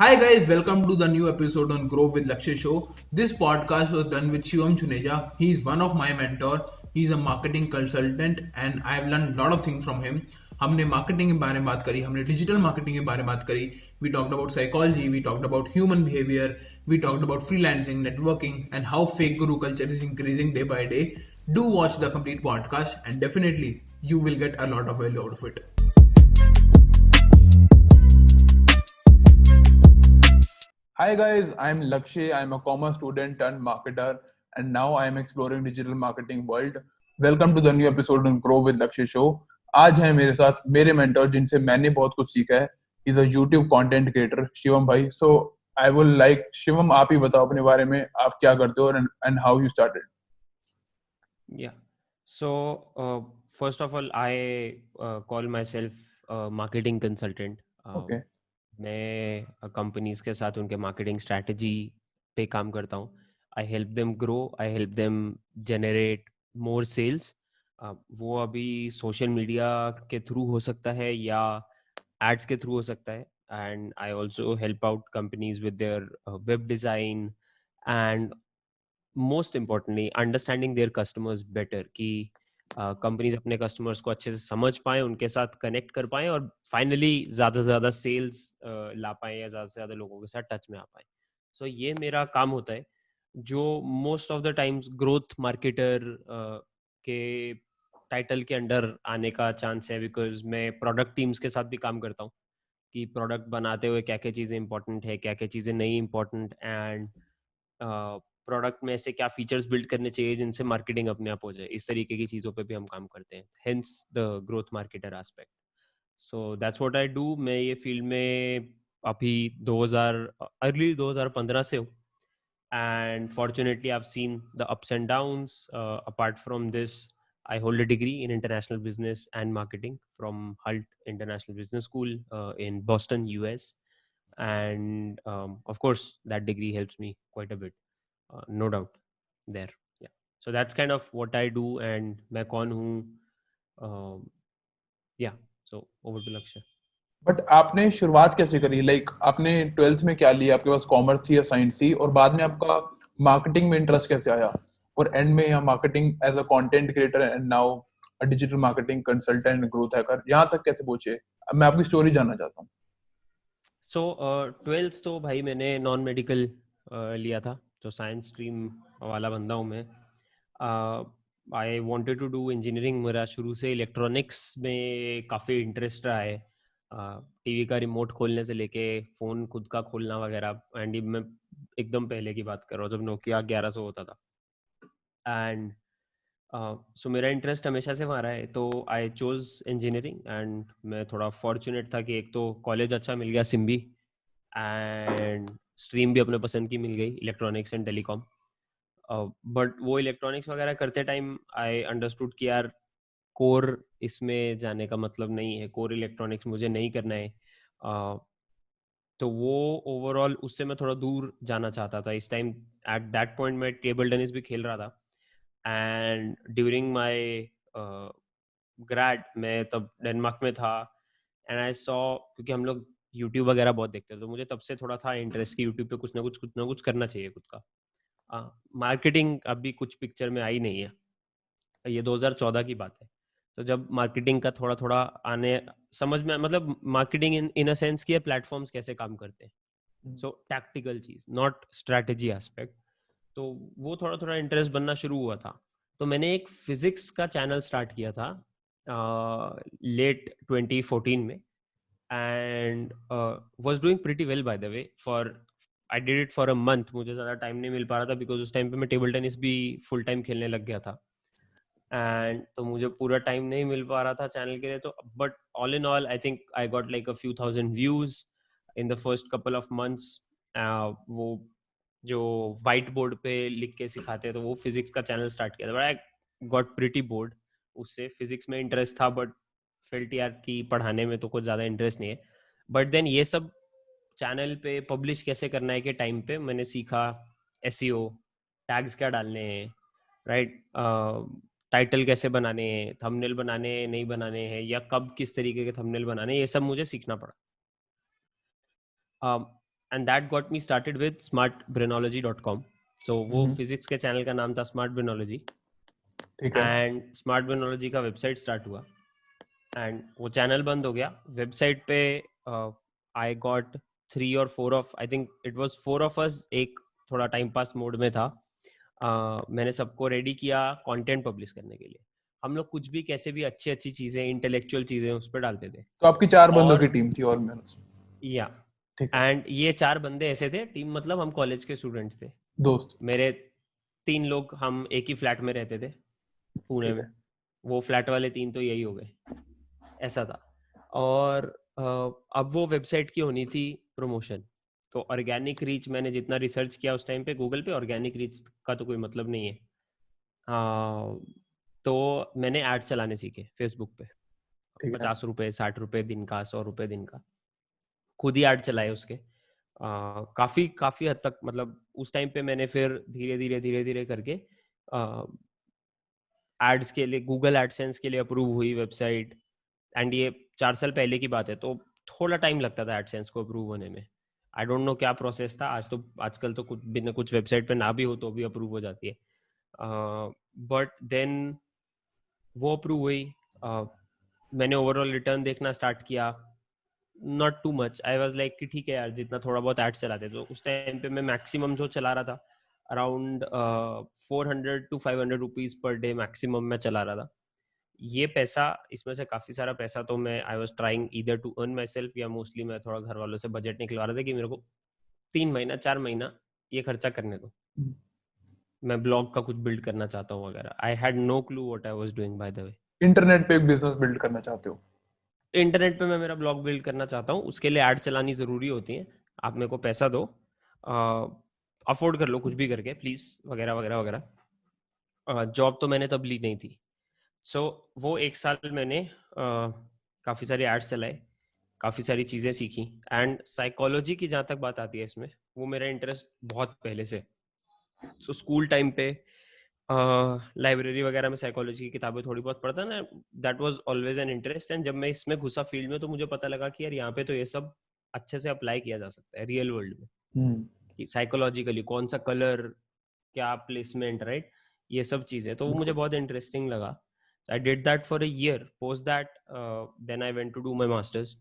Hi guys, welcome to the new episode on Grow with Lakshay Show. This podcast was done with Shivam Chuneja. He's one of my mentor. He's a marketing consultant and I've learned a lot of things from him. हमने marketing के बारे में बात करी, हमने digital marketing के बारे में बात करी. We talked about psychology, we talked about human behavior, we talked about freelancing, networking, and how fake guru culture is increasing day by day. Do watch the complete podcast and definitely you will get a lot of value out of it. Hi guys, I'm Lakshay. I'm a commerce student and marketer, and now I'm exploring digital marketing world. Welcome to the new episode on Grow with Lakshay Show. आज है मेरे साथ मेरे mentor जिनसे मैंने बहुत कुछ सीखा है. He's a YouTube content creator, Shivam भाई. So I will like Shivam, आप ही बताओ अपने बारे में, आप क्या करते हो and how you started. Yeah. So, first of all, I call myself a marketing consultant. Okay. मैं कंपनीज के साथ उनके मार्केटिंग स्ट्रैटेजी पे काम करता हूँ. I help them grow, I help them generate more sales. वो अभी सोशल मीडिया के थ्रू हो सकता है या एड्स के थ्रू हो सकता है. And I also help out companies with their web design and most importantly understanding their customers better, कि कंपनीज अपने कस्टमर्स को अच्छे से समझ पाएं, उनके साथ कनेक्ट कर पाएं और फाइनली ज़्यादा से ज़्यादा सेल्स ला पाएं या ज़्यादा से ज़्यादा लोगों के साथ टच में आ पाएं. सो ये मेरा काम होता है, जो most of the times growth marketer के टाइटल के अंडर आने का चांस है, बिकॉज मैं प्रोडक्ट टीम्स के साथ भी काम करता हूँ कि प्रोडक्ट बनाते हुए क्या क्या चीज़ें इंपॉर्टेंट है, क्या क्या चीज़ें नहीं इंपॉर्टेंट, एंड प्रोडक्ट में ऐसे क्या फीचर्स बिल्ड करने चाहिए जिनसे मार्केटिंग अपने आप हो जाए. इस तरीके की चीज़ों पे भी हम काम करते हैं, hence the growth marketer aspect. So that's what I do. मैं ये फील्ड में अभी 2000 अर्ली 2015 से हूँ, and fortunately I've seen the ups and downs. Apart from this, I hold a degree in international business and marketing from Hult International Business School in Boston, US. And of course that degree helps me quite a bit, no doubt there. Yeah, so that's kind of what I do and मैं कौन हूँ. Yeah, so over to Lakshya. But आपने शुरुआत कैसे करी? Like आपने 12th में क्या लिया? आपके पास कॉमर्स थी या साइंस थी? और बाद में आपका मार्केटिंग में इंटरेस्ट कैसे आया? और एंड में या marketing as a content creator and now a digital marketing consultant and growth hacker, यहाँ तक कैसे पहुंचे? अब मैं आपकी स्टोरी जानना चाहता हूँ. सो 12th तो भाई मैंने नॉन मेडिकल लिया था, तो साइंस स्ट्रीम वाला बंदा हूँ मैं. I wanted to do engineering. मेरा शुरू से इलेक्ट्रॉनिक्स में काफ़ी इंटरेस्ट रहा है. टीवी का रिमोट खोलने से लेके फ़ोन खुद का खोलना वगैरह. एंड मैं एकदम पहले की बात कर रहा हूँ, जब नोकिया 1100 होता था. एंड सो मेरा इंटरेस्ट हमेशा से वहाँ रहा है, तो आई चोज़ इंजीनियरिंग. एंड मैं थोड़ा फॉर्चुनेट था कि एक तो कॉलेज अच्छा मिल गया, सिम्बी, एंड स्ट्रीम भी अपने पसंद की मिल गई, इलेक्ट्रॉनिक्स एंड टेलीकॉम. बट वो इलेक्ट्रॉनिक्स वगैरह करते टाइम आई अंडरस्टूड कि यार कोर इसमें जाने का मतलब नहीं है, कोर इलेक्ट्रॉनिक्स मुझे नहीं करना है. तो वो ओवरऑल उससे मैं थोड़ा दूर जाना चाहता था इस टाइम. एट दैट पॉइंट मैं टेबल टेनिस भी खेल रहा था. एंड ड्यूरिंग माई ग्रेड मैं तब डेनमार्क में था. एंड आई सॉ, क्योंकि हम लोग यूट्यूब वगैरह बहुत देखते थे, तो मुझे तब से थोड़ा था इंटरेस्ट कि यूट्यूब पे कुछ ना कुछ करना चाहिए खुद का. मार्केटिंग अभी कुछ पिक्चर में आई नहीं है, ये 2014 की बात है. तो जब मार्केटिंग का थोड़ा थोड़ा आने समझ में, मतलब मार्केटिंग इन अ सेंस कि प्लेटफॉर्म्स कैसे काम करते हैं. सो टैक्टिकल चीज, नॉट स्ट्रैटेजी एस्पेक्ट. तो वो थोड़ा थोड़ा इंटरेस्ट बनना शुरू हुआ था. तो मैंने एक फिजिक्स का चैनल स्टार्ट किया था लेट 2014 में. And was doing pretty well bye the way. For I did it for a month. मुझे ज़्यादा टाइम नहीं मिल पा रहा था, बिकॉज उस टाइम पे मैं टेबल टेनिस भी फुल टाइम खेलने लग गया था. एंड तो मुझे पूरा टाइम नहीं मिल पा रहा था चैनल के लिए. तो but all in all I think I got like a few thousand views in the first couple of months. वो जो वाइट बोर्ड पे लिख के सिखाते हैं, तो वो फिजिक्स का चैनल स्टार्ट किया था. But I got pretty board उससे. फिजिक्स में इंटरेस्ट था, बट फेल्ट यार कि पढ़ाने में तो कुछ ज़्यादा इंटरेस्ट नहीं है. बट देन ये सब चैनल पे पब्लिश कैसे करना है के टाइम पे मैंने सीखा एसईओ, टैग्स क्या डालने हैं, राइट, टाइटल कैसे बनाने हैं, थंबनेल बनाने हैं नहीं बनाने हैं, या कब किस तरीके के थंबनेल बनाने हैं, ये सब मुझे सीखना पड़ा. And that got me started with smartbranology.com. सो वो फिजिक्स के चैनल का नाम था स्मार्ट ब्रेनोलॉजी, ठीक है। एंड स्मार्ट ब्रेनोलॉजी का वेबसाइट स्टार्ट हुआ एंड वो चैनल बंद हो गया. वेबसाइट पे I got 3 or 4 of, I think it was 4 of us, एक थोड़ा टाइम पास मोड में था. मैंने सबको रेडी किया कंटेंट पब्लिश करने के लिए. हम लोग कुछ भी कैसे भी अच्छी अच्छी चीजें, इंटेलेक्चुअल चीजें उस पर डालते थे. तो आपकी 4 बंदों की टीम थी ऑलमोस्ट? या, ठीक है। एंड ये 4 बंदे ऐसे थे, टीम मतलब हम कॉलेज के स्टूडेंट्स थे, दोस्त? मेरे 3 लोग, हम एक ही फ्लैट में रहते थे पुणे ठीक में. है। वो फ्लैट वाले 3 तो यही हो गए, ऐसा था. और अब वो वेबसाइट की होनी थी प्रमोशन. तो ऑर्गेनिक रीच, मैंने जितना रिसर्च किया उस टाइम पे गूगल पे, ऑर्गेनिक रीच का तो कोई मतलब नहीं है. तो मैंने एड्स चलाने सीखे फेसबुक पे. ठीक है। 50 रुपए, 60 रुपए दिन का, 100 रुपए दिन का, खुद ही ऐड चलाए उसके. काफी काफी हद तक, मतलब उस टाइम पे मैंने फिर धीरे धीरे करके एड्स के लिए, गूगल एडसेंस के लिए अप्रूव हुई वेबसाइट. एंड ये 4 साल पहले की बात है, तो थोड़ा टाइम लगता था एडसेंस को अप्रूव होने में. आई डोंट नो क्या प्रोसेस था. आजकल तो कुछ बिना कुछ वेबसाइट पे ना भी हो तो भी अप्रूव हो जाती है. बट देन वो अप्रूव हुई. मैंने ओवरऑल रिटर्न देखना स्टार्ट किया. Not too much. I was like कि ठीक है यार, जितना थोड़ा बहुत एड्स चलाते. तो उस टाइम पे मैं मैक्सिमम जो चला रहा था around 400 to 500 rupees per day maximum मैं चला रहा था. ये पैसा, इसमें से काफी सारा पैसा तो मैं I was trying either to earn myself, या मोस्टली मैं थोड़ा घर वालों से बजट निकलवा रहा था कि मेरे को 3 महीना 4 महीना ये खर्चा करने दो, मैं ब्लॉग का कुछ बिल्ड करना चाहता हूँ वगैरह. I had no clue what I was doing by the way. Internet पे एक बिजनेस बिल्ड करना चाहते हो? इंटरनेट पे मैं मेरा ब्लॉग बिल्ड करना चाहता हूँ, उसके लिए ऐड चलानी जरूरी होती है. आप मेरे को पैसा दो, अफोर्ड कर लो कुछ भी करके प्लीज, वगैरह वगैरह वगैरह. जॉब तो मैंने तब ली नहीं थी. सो वो 1 साल मैंने काफ़ी सारे एड्स चलाए, काफ़ी सारी चीज़ें सीखी. एंड साइकोलॉजी की जहाँ तक बात आती है इसमें, वो मेरा इंटरेस्ट बहुत पहले से. सो स्कूल टाइम पे लाइब्रेरी वगैरह में साइकोलॉजी की किताबें थोड़ी बहुत पढ़ता ना. That was always an interest. And जब मैं इसमें घुसा फील्ड में, तो मुझे पता लगा कि यार यहाँ पे तो ये सब अच्छे से अप्लाई किया जा सकता है रियल वर्ल्ड में. साइकोलॉजिकली कौन सा कलर, क्या प्लेसमेंट, राइट, ये सब चीज़ें. तो वो मुझे बहुत इंटरेस्टिंग लगा. I did that for a year. Post that, then I went to do my masters.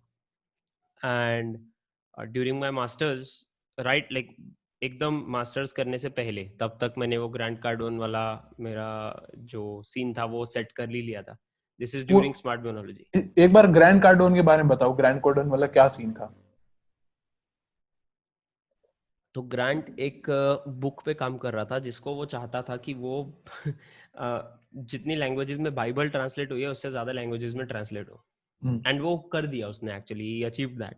And during my masters, right, like एकदम मास्टर्स करने से पहले, तब तक मैंने वो ग्रैंड कार्डोन वाला मेरा जो सीन था वो सेट कर ही लिया था. This is during smart brainology. एक बार ग्रैंड कार्डोन के बारे में बताओ. ग्रैंड कार्डोन वाला क्या सीन था? तो ग्रांट एक बुक पे काम कर रहा था, जिसको वो चाहता था कि वो जितनी लैंग्वेजेस में बाइबल ट्रांसलेट हुई है उससे ज्यादा लैंग्वेजेस में ट्रांसलेट हो. एंड वो कर दिया उसने, एक्चुअली अचीव दैट.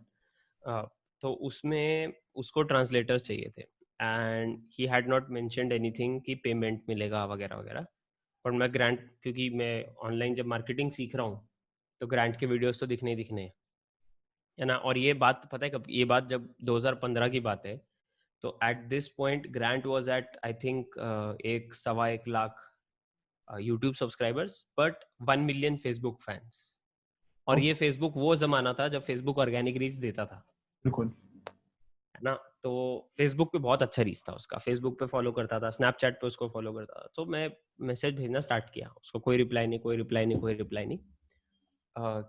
तो उसमें उसको ट्रांसलेटर्स चाहिए थे. And he had not mentioned anything कि पेमेंट मिलेगा वगैरह वगैरह. पर मैं ग्रांट, क्योंकि मैं ऑनलाइन जब मार्केटिंग सीख रहा हूँ, तो ग्रांट के वीडियोस तो दिखने ही दिखने हैं, है ना. और ये बात पता है कब, ये बात जब 2015 की बात है. तो at this point grant was at, I think, 1.25 lakh YouTube subscribers, but 1 million Facebook fans. और ये फेसबुक वो जमाना था जब फेसबुक ऑर्गेनिक रीच देता था, बिल्कुल, है ना. तो फेसबुक पे बहुत अच्छा रीच था उसका, फेसबुक पे फॉलो करता था, स्नैपचैट पे उसको फॉलो करता था. तो मैं मैसेज भेजना स्टार्ट किया उसको, कोई रिप्लाई नहीं, कोई रिप्लाई नहीं, कोई रिप्लाई नहीं.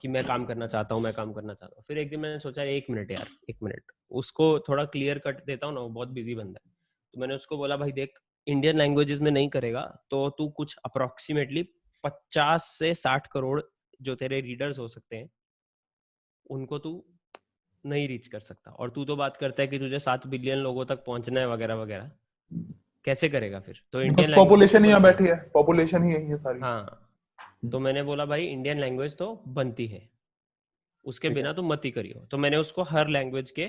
कि मैं काम करना चाहता हूँ, मैं काम करना चाहता हूँ. फिर एक दिन मैंने सोचा 1 मिनट यार, 1 मिनट उसको थोड़ा क्लियर कट देता हूँ ना, वो बहुत बिजी बंदा है. तो मैंने उसको बोला, भाई देख, इंडियन लैंग्वेजेस में नहीं करेगा तो तू कुछ अप्रोक्सीमेटली 50 से 60 करोड़ जो तेरे रीडर्स हो सकते हैं उनको तू नहीं रीच कर सकता. और तू तो बात करता है कि तुझे 7 बिलियन लोगों तक पहुंचना है वगैरह वगैरह, कैसे करेगा फिर. तो इंडियन लैंग्वेज पॉपुलेशन ही यहाँ बैठी है, पॉपुलेशन ही यही है सारी. हाँ. तो मैंने बोला भाई इंडियन लैंग्वेज तो बनती है, उसके बिना तो मत ही करियो. तो मैंने उसको हर लैंग्वेज के,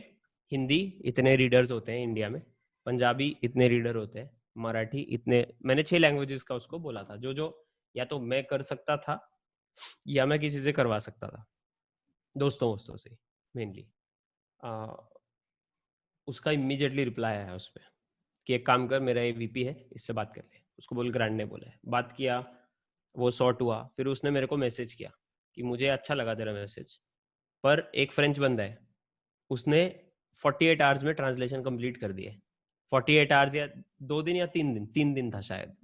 हिंदी इतने रीडर्स होते हैं इंडिया में, पंजाबी इतने रीडर होते हैं, मराठी इतने, मैंने 6 लैंग्वेजेस का उसको बोला था, जो जो या तो मैं कर सकता था या मैं किसी से करवा सकता था, दोस्तों वोस्तों से मेनली. उसका इमीडिएटली रिप्लाई आया उस पर कि एक काम कर, मेरा ये वीपी है, इससे बात कर ले. उसको बोल, ग्रांड ने बोला है, बात किया, वो सॉर्ट हुआ. फिर उसने मेरे को मैसेज किया कि मुझे अच्छा लगा तेरा मैसेज, पर एक फ्रेंच बंदा है, उसने 48 आवर्स में ट्रांसलेशन कंप्लीट कर दिए. 48 आवर्स या 2 दिन या 3 दिन था शायद,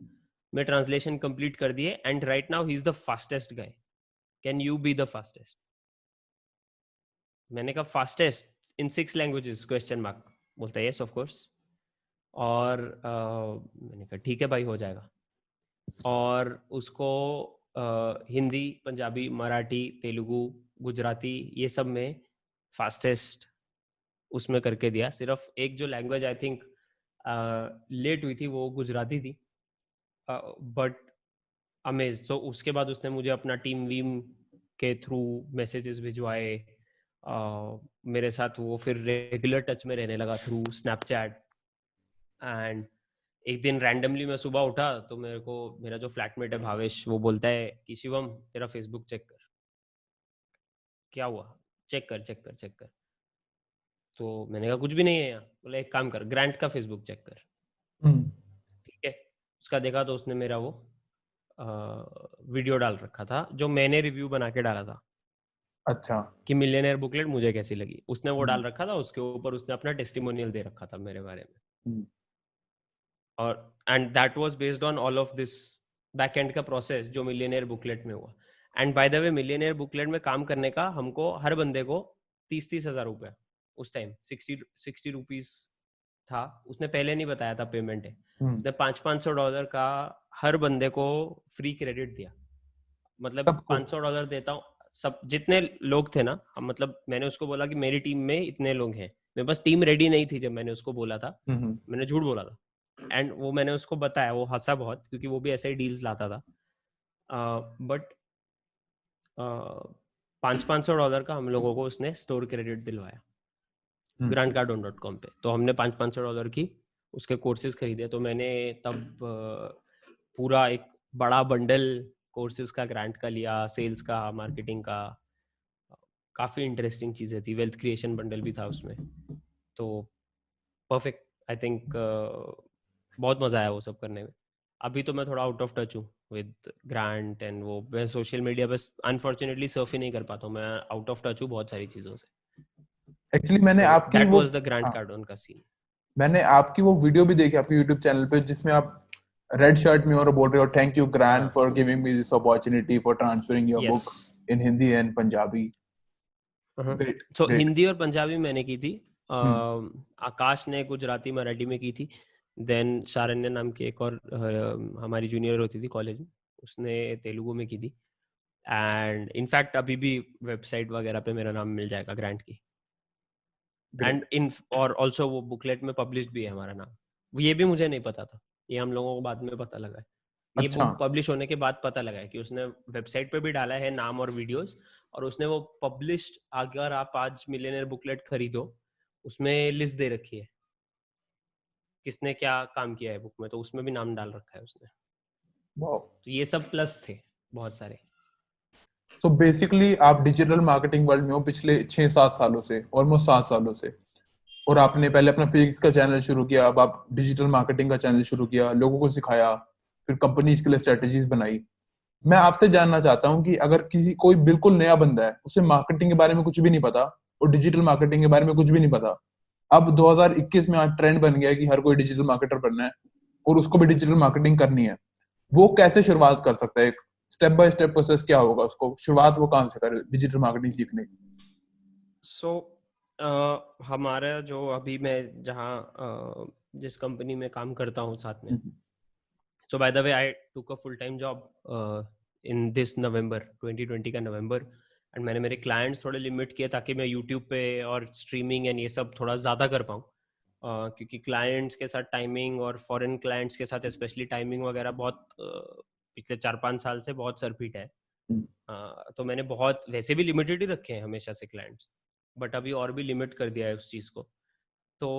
मैं ट्रांसलेशन कंप्लीट कर दिए. And right now he is the fastest guy. Can you be the fastest? मैंने कहा fastest in 6 languages question mark. बोलता है यस ऑफ कोर्स. और मैंने कहा ठीक है भाई, हो जाएगा. और उसको हिंदी, पंजाबी, मराठी, तेलुगु, गुजराती, ये सब में फास्टेस्ट उसमें करके दिया. सिर्फ एक जो लैंग्वेज आई थिंक लेट हुई थी वो गुजराती थी. But amaze. तो उसके बाद उसने मुझे अपना टीम वीम के थ्रू मैसेजेस भिजवाए. मेरे साथ वो फिर रेगुलर टच में रहने लगा थ्रू स्नैपचैट. एंड एक दिन रैंडमली मैं सुबह उठा तो मेरे को मेरा जो फ्लैटमेट है भावेश, वो बोलता है कि शिवम तेरा फेसबुक चेक कर. क्या हुआ? चेक कर. तो मैंने कहा कुछ भी नहीं है यहाँ. बोला एक काम कर, ग्रांट का फेसबुक चेक कर. ठीक है. उसका देखा तो उसने मेरा वो वीडियो डाल रखा था जो मैंने रिव्यू बना के डाला था. अच्छा. कि मिलियनेयर बुकलेट मुझे कैसी लगी. उसने वो डाल रखा था, उसके ऊपर उसने अपना टेस्टिमोनियल दे रखा था मेरे बारे में. और and that was based on all of this back and का प्रोसेस जो मिलियनेयर बुकलेट में हुआ. And bye the way millionaire booklet में काम करने का हमको हर बंदे को 30 हज़ार रुपए उस टाइम 60 रुपीज था. उसने पहले नहीं बताया था पेमेंट है. उसने $500 का हर बंदे को फ्री क्रेडिट दिया. मतलब $500 देता हूँ सब जितने लोग थे ना. मतलब मैंने उसको बोला कि मेरी टीम में इतने लोग हैं. मेरे पास टीम रेडी नहीं थी जब मैंने उसको बोला था. मैंने झूठ बोला था. एंड वो मैंने उसको बताया, वो हंसा बहुत क्योंकि वो भी ऐसे ही डील्स लाता था. बट $500 का हम लोगों को उसने स्टोर क्रेडिट दिलवाया grantcardone.com पे. तो हमने $500 की उसके कोर्सेज खरीदे. तो मैंने तब पूरा एक बड़ा बंडल कोर्सेज का ग्रांट का लिया, सेल्स का, मार्केटिंग का. काफी इंटरेस्टिंग चीजें थी. वेल्थ क्रिएशन बंडल भी था उसमें. तो परफेक्ट. आई थिंक बहुत मजा आया वो सब करने में. अभी तो मैं थोड़ा आउट ऑफ टच हूँ विद ग्रांट एंड वो. मैं सोशल मीडिया पे अनफॉर्चुनेटली सर्फ ही नहीं कर पाता हूँ. मैं आउट ऑफ टच हूँ बहुत सारी चीजों से. एक्चुअली मैंने आपकी दैट वो वाज द ग्रांट कार्डोन का सीन. मैंने आपकी वो वीडियो भी देखी आपके YouTube चैनल पे जिसमें आप रेड शर्ट में और बोल रहे हो thank you grant for giving me this opportunity for transferring your book in Hindi and Punjabi. तो हिंदी और पंजाबी मैंने की थी. आकाश ने गुजराती मराठी में की थी. देन शारण्य नाम की एक और हमारी जूनियर होती थी कॉलेज में, उसने तेलुगु में की थी. एंड इनफैक्ट अभी भी वेबसाइट वगैरह पे मेरा नाम मिल जाएगा ग्रांट की. एंड इन और ऑल्सो वो बुकलेट में पब्लिश भी है हमारा नाम. ये भी मुझे नहीं पता था. ये हम लोगों को बाद में पता लगा है. ये बुक पब्लिश होने के बाद पता लगा है कि उसने वेबसाइट पे भी डाला है नाम और वीडियोस. और उसने वो पब्लिश्ड, अगर आप आज मिलियनेयर बुकलेट खरीदो उसमें लिस्ट दे रखी है किसने क्या काम किया है बुक में. तो उसमें भी नाम डाल रखा है उसने. तो ये सब प्लस थे बहुत सारे. सो बेसिकली आप डिजिटल मार्केटिंग वर्ल्ड में हो पिछले 6-7 सालों से, ऑलमोस्ट 7 सालों से. और आपने पहले अपना फिजिक्स का चैनल शुरू किया, अब आप डिजिटल मार्केटिंग का चैनल शुरू किया, लोगों को सिखाया, फिर कंपनीज के लिए स्ट्रेटजीज बनाई. मैं आपसे जानना चाहता हूं कि अगर कोई बिल्कुल नया बंदा है, उसे मार्केटिंग के बारे में कुछ भी नहीं पता और डिजिटल मार्केटिंग के बारे में कुछ भी नहीं पता. अब 2021 में आज ट्रेंड बन गया है कि हर कोई डिजिटल मार्केटर बनना है और उसको भी डिजिटल मार्केटिंग करनी है. वो कैसे शुरुआत कर सकता है? एक स्टेप बाय स्टेप प्रोसेस क्या होगा उसको, शुरुआत वो कहां से करे डिजिटल मार्केटिंग सीखने की? सो हमारा जो अभी मैं जहाँ जिस कंपनी में काम करता हूँ साथ में. So by the way, I took a full-time job in this November 2020 का नवंबर. एंड मैंने मेरे क्लाइंट्स थोड़े लिमिट किए ताकि मैं यूट्यूब पे और स्ट्रीमिंग एंड ये सब थोड़ा ज़्यादा कर पाऊँ. क्योंकि क्लाइंट्स के साथ टाइमिंग और फॉरेन क्लाइंट्स के साथ स्पेशली टाइमिंग वगैरह बहुत पिछले 4-5 साल से बहुत सरपीट है. तो मैंने बहुत वैसे भी लिमिटेड ही रखे हैं हमेशा से क्लाइंट्स, बट अभी और भी लिमिट कर दिया है उस चीज़ को. तो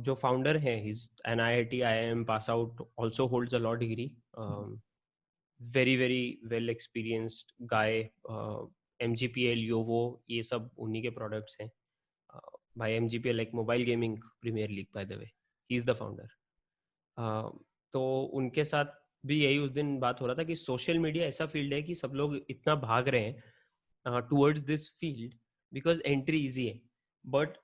जो फाउंडर है, he's an IIT IIM pass out, also holds a law degree, very very well experienced guy. MGPL, Yovo, ये सब उन्हीं के प्रोडक्ट्स हैं. भाई MGPL like mobile gaming premier league, by the way, he is the founder. तो उनके साथ भी यही उस दिन बात हो रहा था कि सोशल मीडिया ऐसा फील्ड है कि सब लोग इतना भाग रहे हैं towards this field because entry easy है, बट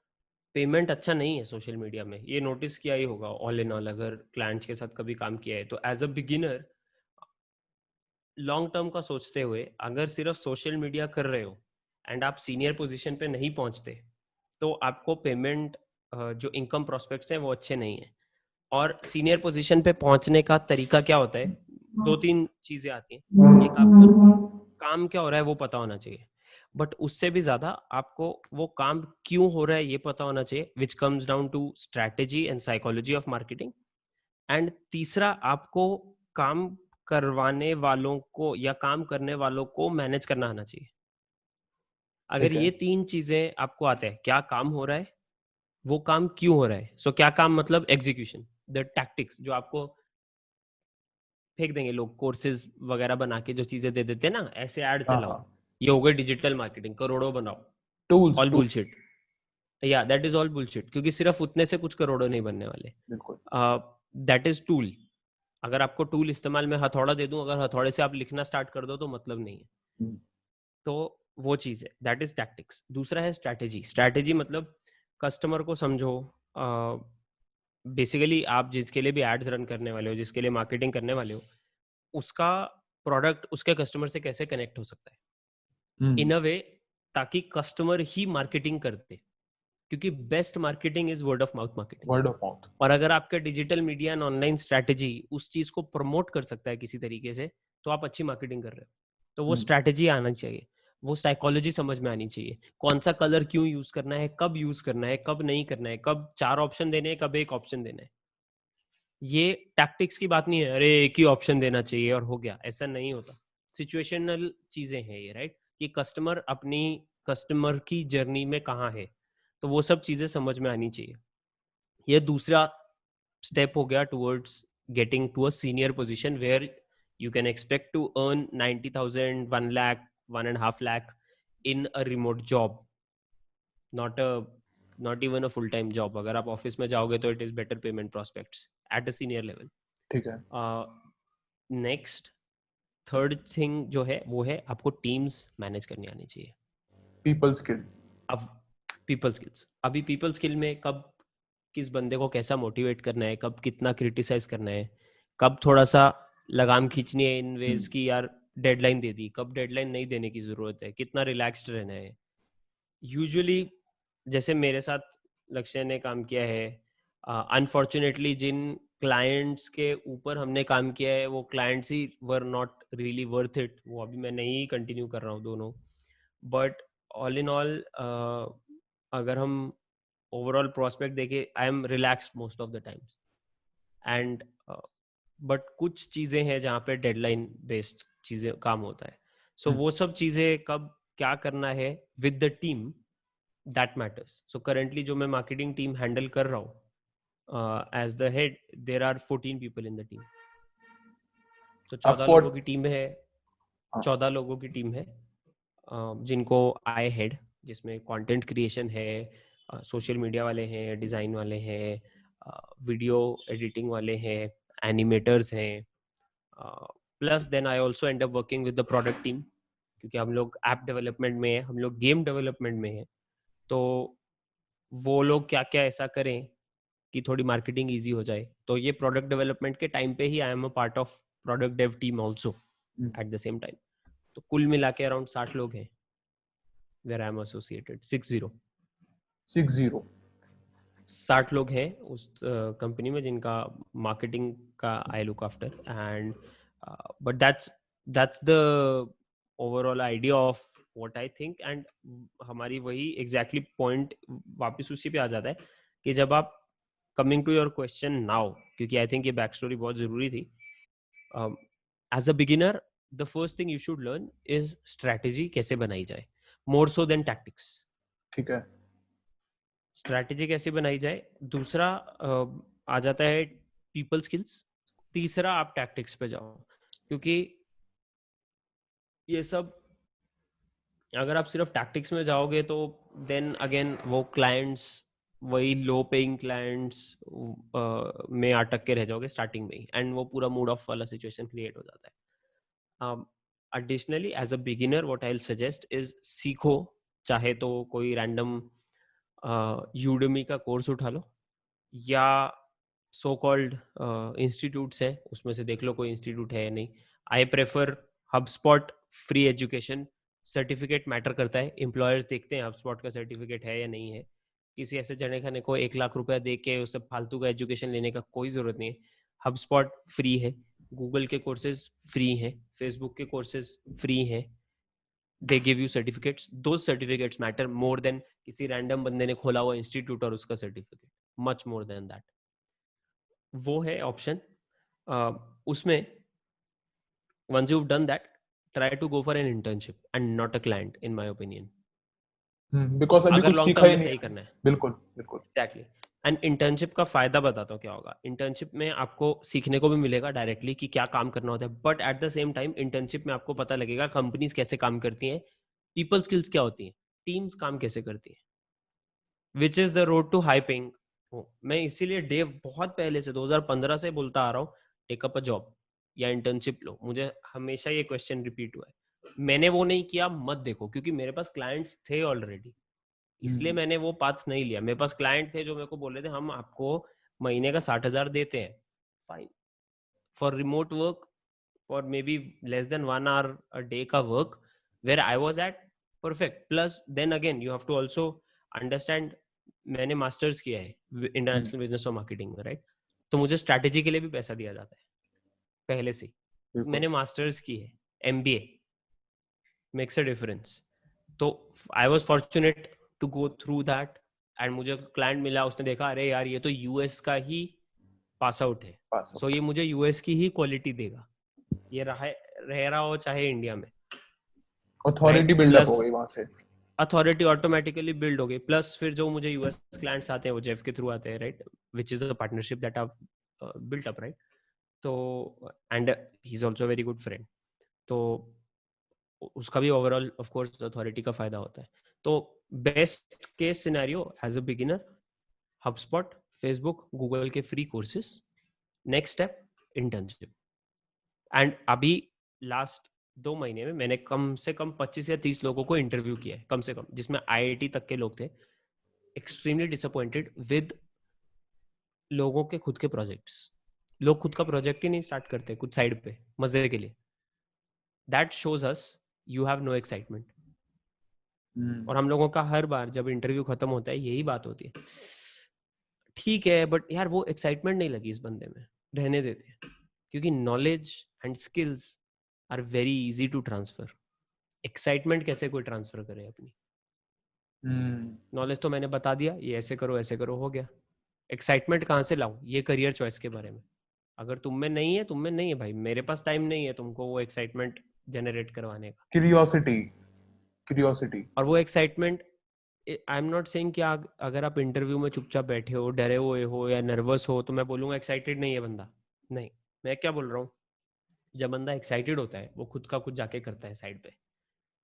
पेमेंट अच्छा नहीं है सोशल मीडिया में, ये नोटिस किया ही होगा ऑल इन ऑल, अगर क्लाइंट्स के साथ कभी काम किया है तो। As a beginner long term का सोचते हुए अगर सिर्फ सोशल मीडिया कर रहे हो एंड आप सीनियर पोजीशन पे नहीं पहुंचते, तो आपको पेमेंट जो इनकम प्रोस्पेक्ट्स हैं वो अच्छे नहीं है। और सीनियर पोजीशन पे पहुंचने का तरीका क्या होता है, 2-3 चीजें आती हैं। एक, आपको काम क्या हो रहा है वो पता होना चाहिए, बट उससे भी ज्यादा आपको वो काम क्यों हो रहा है ये पता होना चाहिए, which comes down to strategy and psychology of marketing. And तीसरा, आपको काम करवाने वालों को या काम करने वालों को मैनेज करना आना चाहिए। अगर ठीक है। ये 3 चीजें आपको आते हैं, क्या काम हो रहा है, वो काम क्यों हो रहा है, सो क्या काम मतलब एग्जीक्यूशन, द टैक्टिक्स जो आपको फेंक देंगे लोग कोर्सेज वगैरह बना के, जो चीजें दे देते हैं ना, ऐसे ऐड हाँ चलाओ, हाँ, ये हो गई डिजिटल मार्केटिंग, करोड़ों बनाओ, टूल्स ऑल बुलशिट। या दैट इज ऑल बुलशिट, क्योंकि सिर्फ उतने से कुछ करोड़ों नहीं बनने वाले। बिल्कुल। That is tool. अगर आपको टूल इस्तेमाल में हथौड़ा दे दूं, अगर हथौड़े से आप लिखना स्टार्ट कर दो तो मतलब नहीं है। हम्म, तो वो चीज है, दैट इज टैक्टिक्स। दूसरा है स्ट्रैटेजी। स्ट्रैटेजी मतलब कस्टमर को समझो। बेसिकली आप जिसके लिए भी एड्स रन करने वाले हो, जिसके लिए मार्केटिंग करने वाले हो, उसका प्रोडक्ट उसके कस्टमर से कैसे कनेक्ट हो सकता है इन अ वे, ताकि कस्टमर ही मार्केटिंग करते, क्योंकि best marketing is word of mouth marketing. Word of mouth. और अगर आपका digital media and online strategy उस चीज को प्रमोट कर सकता है किसी तरीके से, तो आप अच्छी मार्केटिंग कर रहे हो। तो वो स्ट्रैटेजी आना चाहिए, वो साइकोलॉजी समझ में आनी चाहिए, कौन सा कलर क्यों यूज करना है, कब यूज करना है, कब नहीं करना है, कब 4 ऑप्शन देने हैं, कब एक ऑप्शन देना है। ये टैक्टिक्स की बात नहीं है, अरे एक ही ऑप्शन देना चाहिए और हो गया, ऐसा नहीं होता। सिचुएशनल चीजें हैं ये, राइट, कि कस्टमर की जर्नी में कहाँ है, तो वो सब चीजें समझ में आनी चाहिए। ये दूसरा स्टेप हो गया towards getting to a senior position where you can expect to earn 90,000, 1 lakh, 1.5 lakh in a remote job, not even a full time job. अगर आप ऑफिस में जाओगे तो it is better payment prospects at a senior level. ठीक है। Next, third thing जो है वो है आपको टीम्स मैनेज करनी आनी चाहिए। People skill. अब पीपल स्किल्स, अभी पीपल स्किल में कब किस बंदे को कैसा मोटिवेट करना है, कब कितना क्रिटिसाइज करना है, कब थोड़ा सा लगाम खींचनी है इन वेज की यार डेडलाइन दे दी, कब डेडलाइन नहीं देने की जरूरत है, कितना रिलैक्स्ड रहना है। यूजुअली जैसे मेरे साथ लक्ष्य ने काम किया है, अनफॉर्चुनेटली जिन क्लाइंट्स के ऊपर हमने काम किया है वो clients he were not really worth it, वो अभी मैं नहीं कंटिन्यू कर रहा हूँ दोनों। बट ऑल इन ऑल अगर हम ओवरऑल प्रोस्पेक्ट देखे, I am relaxed most of the times. And but कुछ चीजें हैं जहाँ पे डेडलाइन बेस्ड चीजें काम होता है, सो वो सब चीजें कब क्या करना है with the team, that matters. So currently जो मैं मार्केटिंग टीम हैंडल कर रहा हूँ as the head, there are 14 people in the team. तो 14 लोगों की टीम है, 14 लोगों की टीम है, जिनको आई हेड, जिसमें कंटेंट क्रिएशन है, सोशल मीडिया वाले हैं, डिज़ाइन वाले हैं, वीडियो एडिटिंग वाले हैं, एनिमेटर्स हैं, plus then I also end up working with the product team, क्योंकि हम लोग ऐप डेवलपमेंट में है, हम लोग गेम डेवलपमेंट में है। तो वो लोग क्या क्या ऐसा करें कि थोड़ी मार्केटिंग ईजी हो जाए, तो ये प्रोडक्ट डेवलपमेंट के टाइम पे ही I am a part of product dev team also at the same time. तो कुल मिला के अराउंड 60 लोग हैं where I am associated, 60 60 लोग हैं उस कंपनी में जिनका मार्केटिंग का I look after. And but that's the overall idea of what I think. And हमारी वही एग्जैक्टली पॉइंट वापस उसी पे आ जाता है कि जब आप coming to your question now, क्योंकि आई थिंक ये बैक स्टोरी बहुत जरूरी थी। As a beginner the first thing you should learn is strategy कैसे बनाई जाए, मोर सो देन टैक्टिक्स। ठीक है। स्ट्रैटेजी कैसे बनाई जाए, दूसरा आ जाता है पीपल स्किल्स, तीसरा आप टैक्टिक्स पे जाओ। क्योंकि ये सब अगर आप सिर्फ टैक्टिक्स में जाओगे तो देन अगेन वो क्लाइंट्स, वही लो पेइंग क्लाइंट्स में अटक के रह जाओगे स्टार्टिंग में ही, एंड वो पूरा मूड ऑफ वाला सिचुएशन क्रिएट हो जाता है। Additionally as a beginner what I will suggest is सीखो, चाहे तो कोई रैंडम यूडेमी का कोर्स उठा लो, या सो कॉल्ड इंस्टीट्यूट्स है उसमें से देख लो कोई इंस्टीट्यूट है या नहीं. I prefer HubSpot free education. Certificate matter करता है, एम्प्लॉयर्स देखते हैं HubSpot का सर्टिफिकेट है या नहीं है. किसी ऐसे जने खाने को 1 लाख रुपया दे के उससे फालतू का एजुकेशन लेने का कोई जरूरत नहीं है. HubSpot फ्री है, गूगल के कोर्सेज फ्री हैं, फेसबुक के कोर्सेज फ्री हैं. They give you certificates. Those certificates matter more than किसी रैंडम बंदे ने खोला हुआ इंस्टीट्यूट और उसका certificate. Much more than that. वो है ऑप्शन. उसमें once you've done that, try to go for an internship and not a client, in my opinion. Because अभी अगर कुछ लॉन्ग सीखा टर्म ही में नहीं सही है. करना है. बिल्कुल बिल्कुल. एग्जैक्टली. एंड इंटर्नशिप का फायदा बताता हूँ क्या होगा. इंटर्नशिप में आपको सीखने को भी मिलेगा डायरेक्टली कि क्या काम करना होता है, but at the same time internship में आपको पता लगेगा कंपनीज कैसे काम करती हैं, पीपल स्किल्स क्या होती हैं, टीम्स काम कैसे करती हैं, which is the road to high paying. मैं इसीलिए डेव बहुत पहले से 2015 से बोलता आ रहा हूँ, टेक अप अ जॉब या इंटर्नशिप लो. मुझे हमेशा ये क्वेश्चन रिपीट हुआ है. मैंने वो नहीं किया, मत देखो, क्योंकि मेरे पास क्लाइंट्स थे ऑलरेडी, इसलिए मैंने वो पाथ नहीं लिया. मेरे पास क्लाइंट थे जो मेरे को बोल रहे थे हम आपको महीने का 60,000 देते हैं, fine, for remote work, for maybe less than 1 hour a day का work, where I was at perfect. Plus then again you have to also understand, मैंने मास्टर्स किया है इंटरनेशनल बिजनेस और मार्केटिंग में, राइट. तो मुझे strategy के लिए भी पैसा दिया जाता है पहले से. मैंने मास्टर्स की है, MBA मेक्स अ डिफरेंस. तो I was fortunate to go through that. And मुझे क्लाइंट मिला, उसने देखा अरे यार ये तो यूएस का ही पास आउट है, सो ये मुझे यूएस की ही क्वालिटी देगा, ये रह रहा हो चाहे इंडिया में. अथॉरिटी बिल्डअप हो गई वहां से. अथॉरिटी ऑटोमेटिकली बिल्ड हो गई. प्लस फिर जो मुझे यूएस क्लाइंट्स आते हैं वो जेफ के थ्रू आते हैं, right, which is a partnership that I built up, right. तो and he is also very good friend. तो उसका भी ओवरऑल ऑफ कोर्स अथॉरिटी का फायदा होता है. तो best case scenario as a beginner, HubSpot, Facebook, Google के free courses. Next step internship. And अभी लास्ट 2 महीने में मैंने कम से कम 25 या 30 लोगों को इंटरव्यू किया है, कम से कम, जिसमें IIT तक के लोग थे. एक्सट्रीमली डिसअपॉइंटेड विद लोगों के खुद के प्रोजेक्ट्स. लोग खुद का प्रोजेक्ट ही नहीं स्टार्ट करते, कुछ साइड पे मजे के लिए. That shows us you have no excitement. और हम लोगों का हर बार जब इंटरव्यू खत्म होता है यही बात होती है, ठीक है बट यार वो एक्साइटमेंट नहीं लगी इस बंदे में, रहने देते हैं. क्योंकि knowledge and skills are very easy to transfer. Excitement कैसे कोई ट्रांसफर करे अपनी. नॉलेज तो मैंने बता दिया, ये ऐसे करो हो गया. एक्साइटमेंट कहाँ से लाऊं, ये करियर चॉइस के बारे में. अगर तुम में नहीं है भाई, मेरे पास टाइम नहीं है तुमको वो एक्साइटमेंट जनरेट करवाने का. क्यूरियोसिटी. और वो excitement, I am not saying कि अगर आप इंटरव्यू में चुपचाप बैठे हो, डरे हुए हो या नर्वस हो, तो मैं बोलूंगा एक्साइटेड नहीं है बंदा. नहीं, मैं क्या बोल रहा हूँ, जब बंदा एक्साइटेड होता है वो खुद का कुछ जाके करता है साइड पे,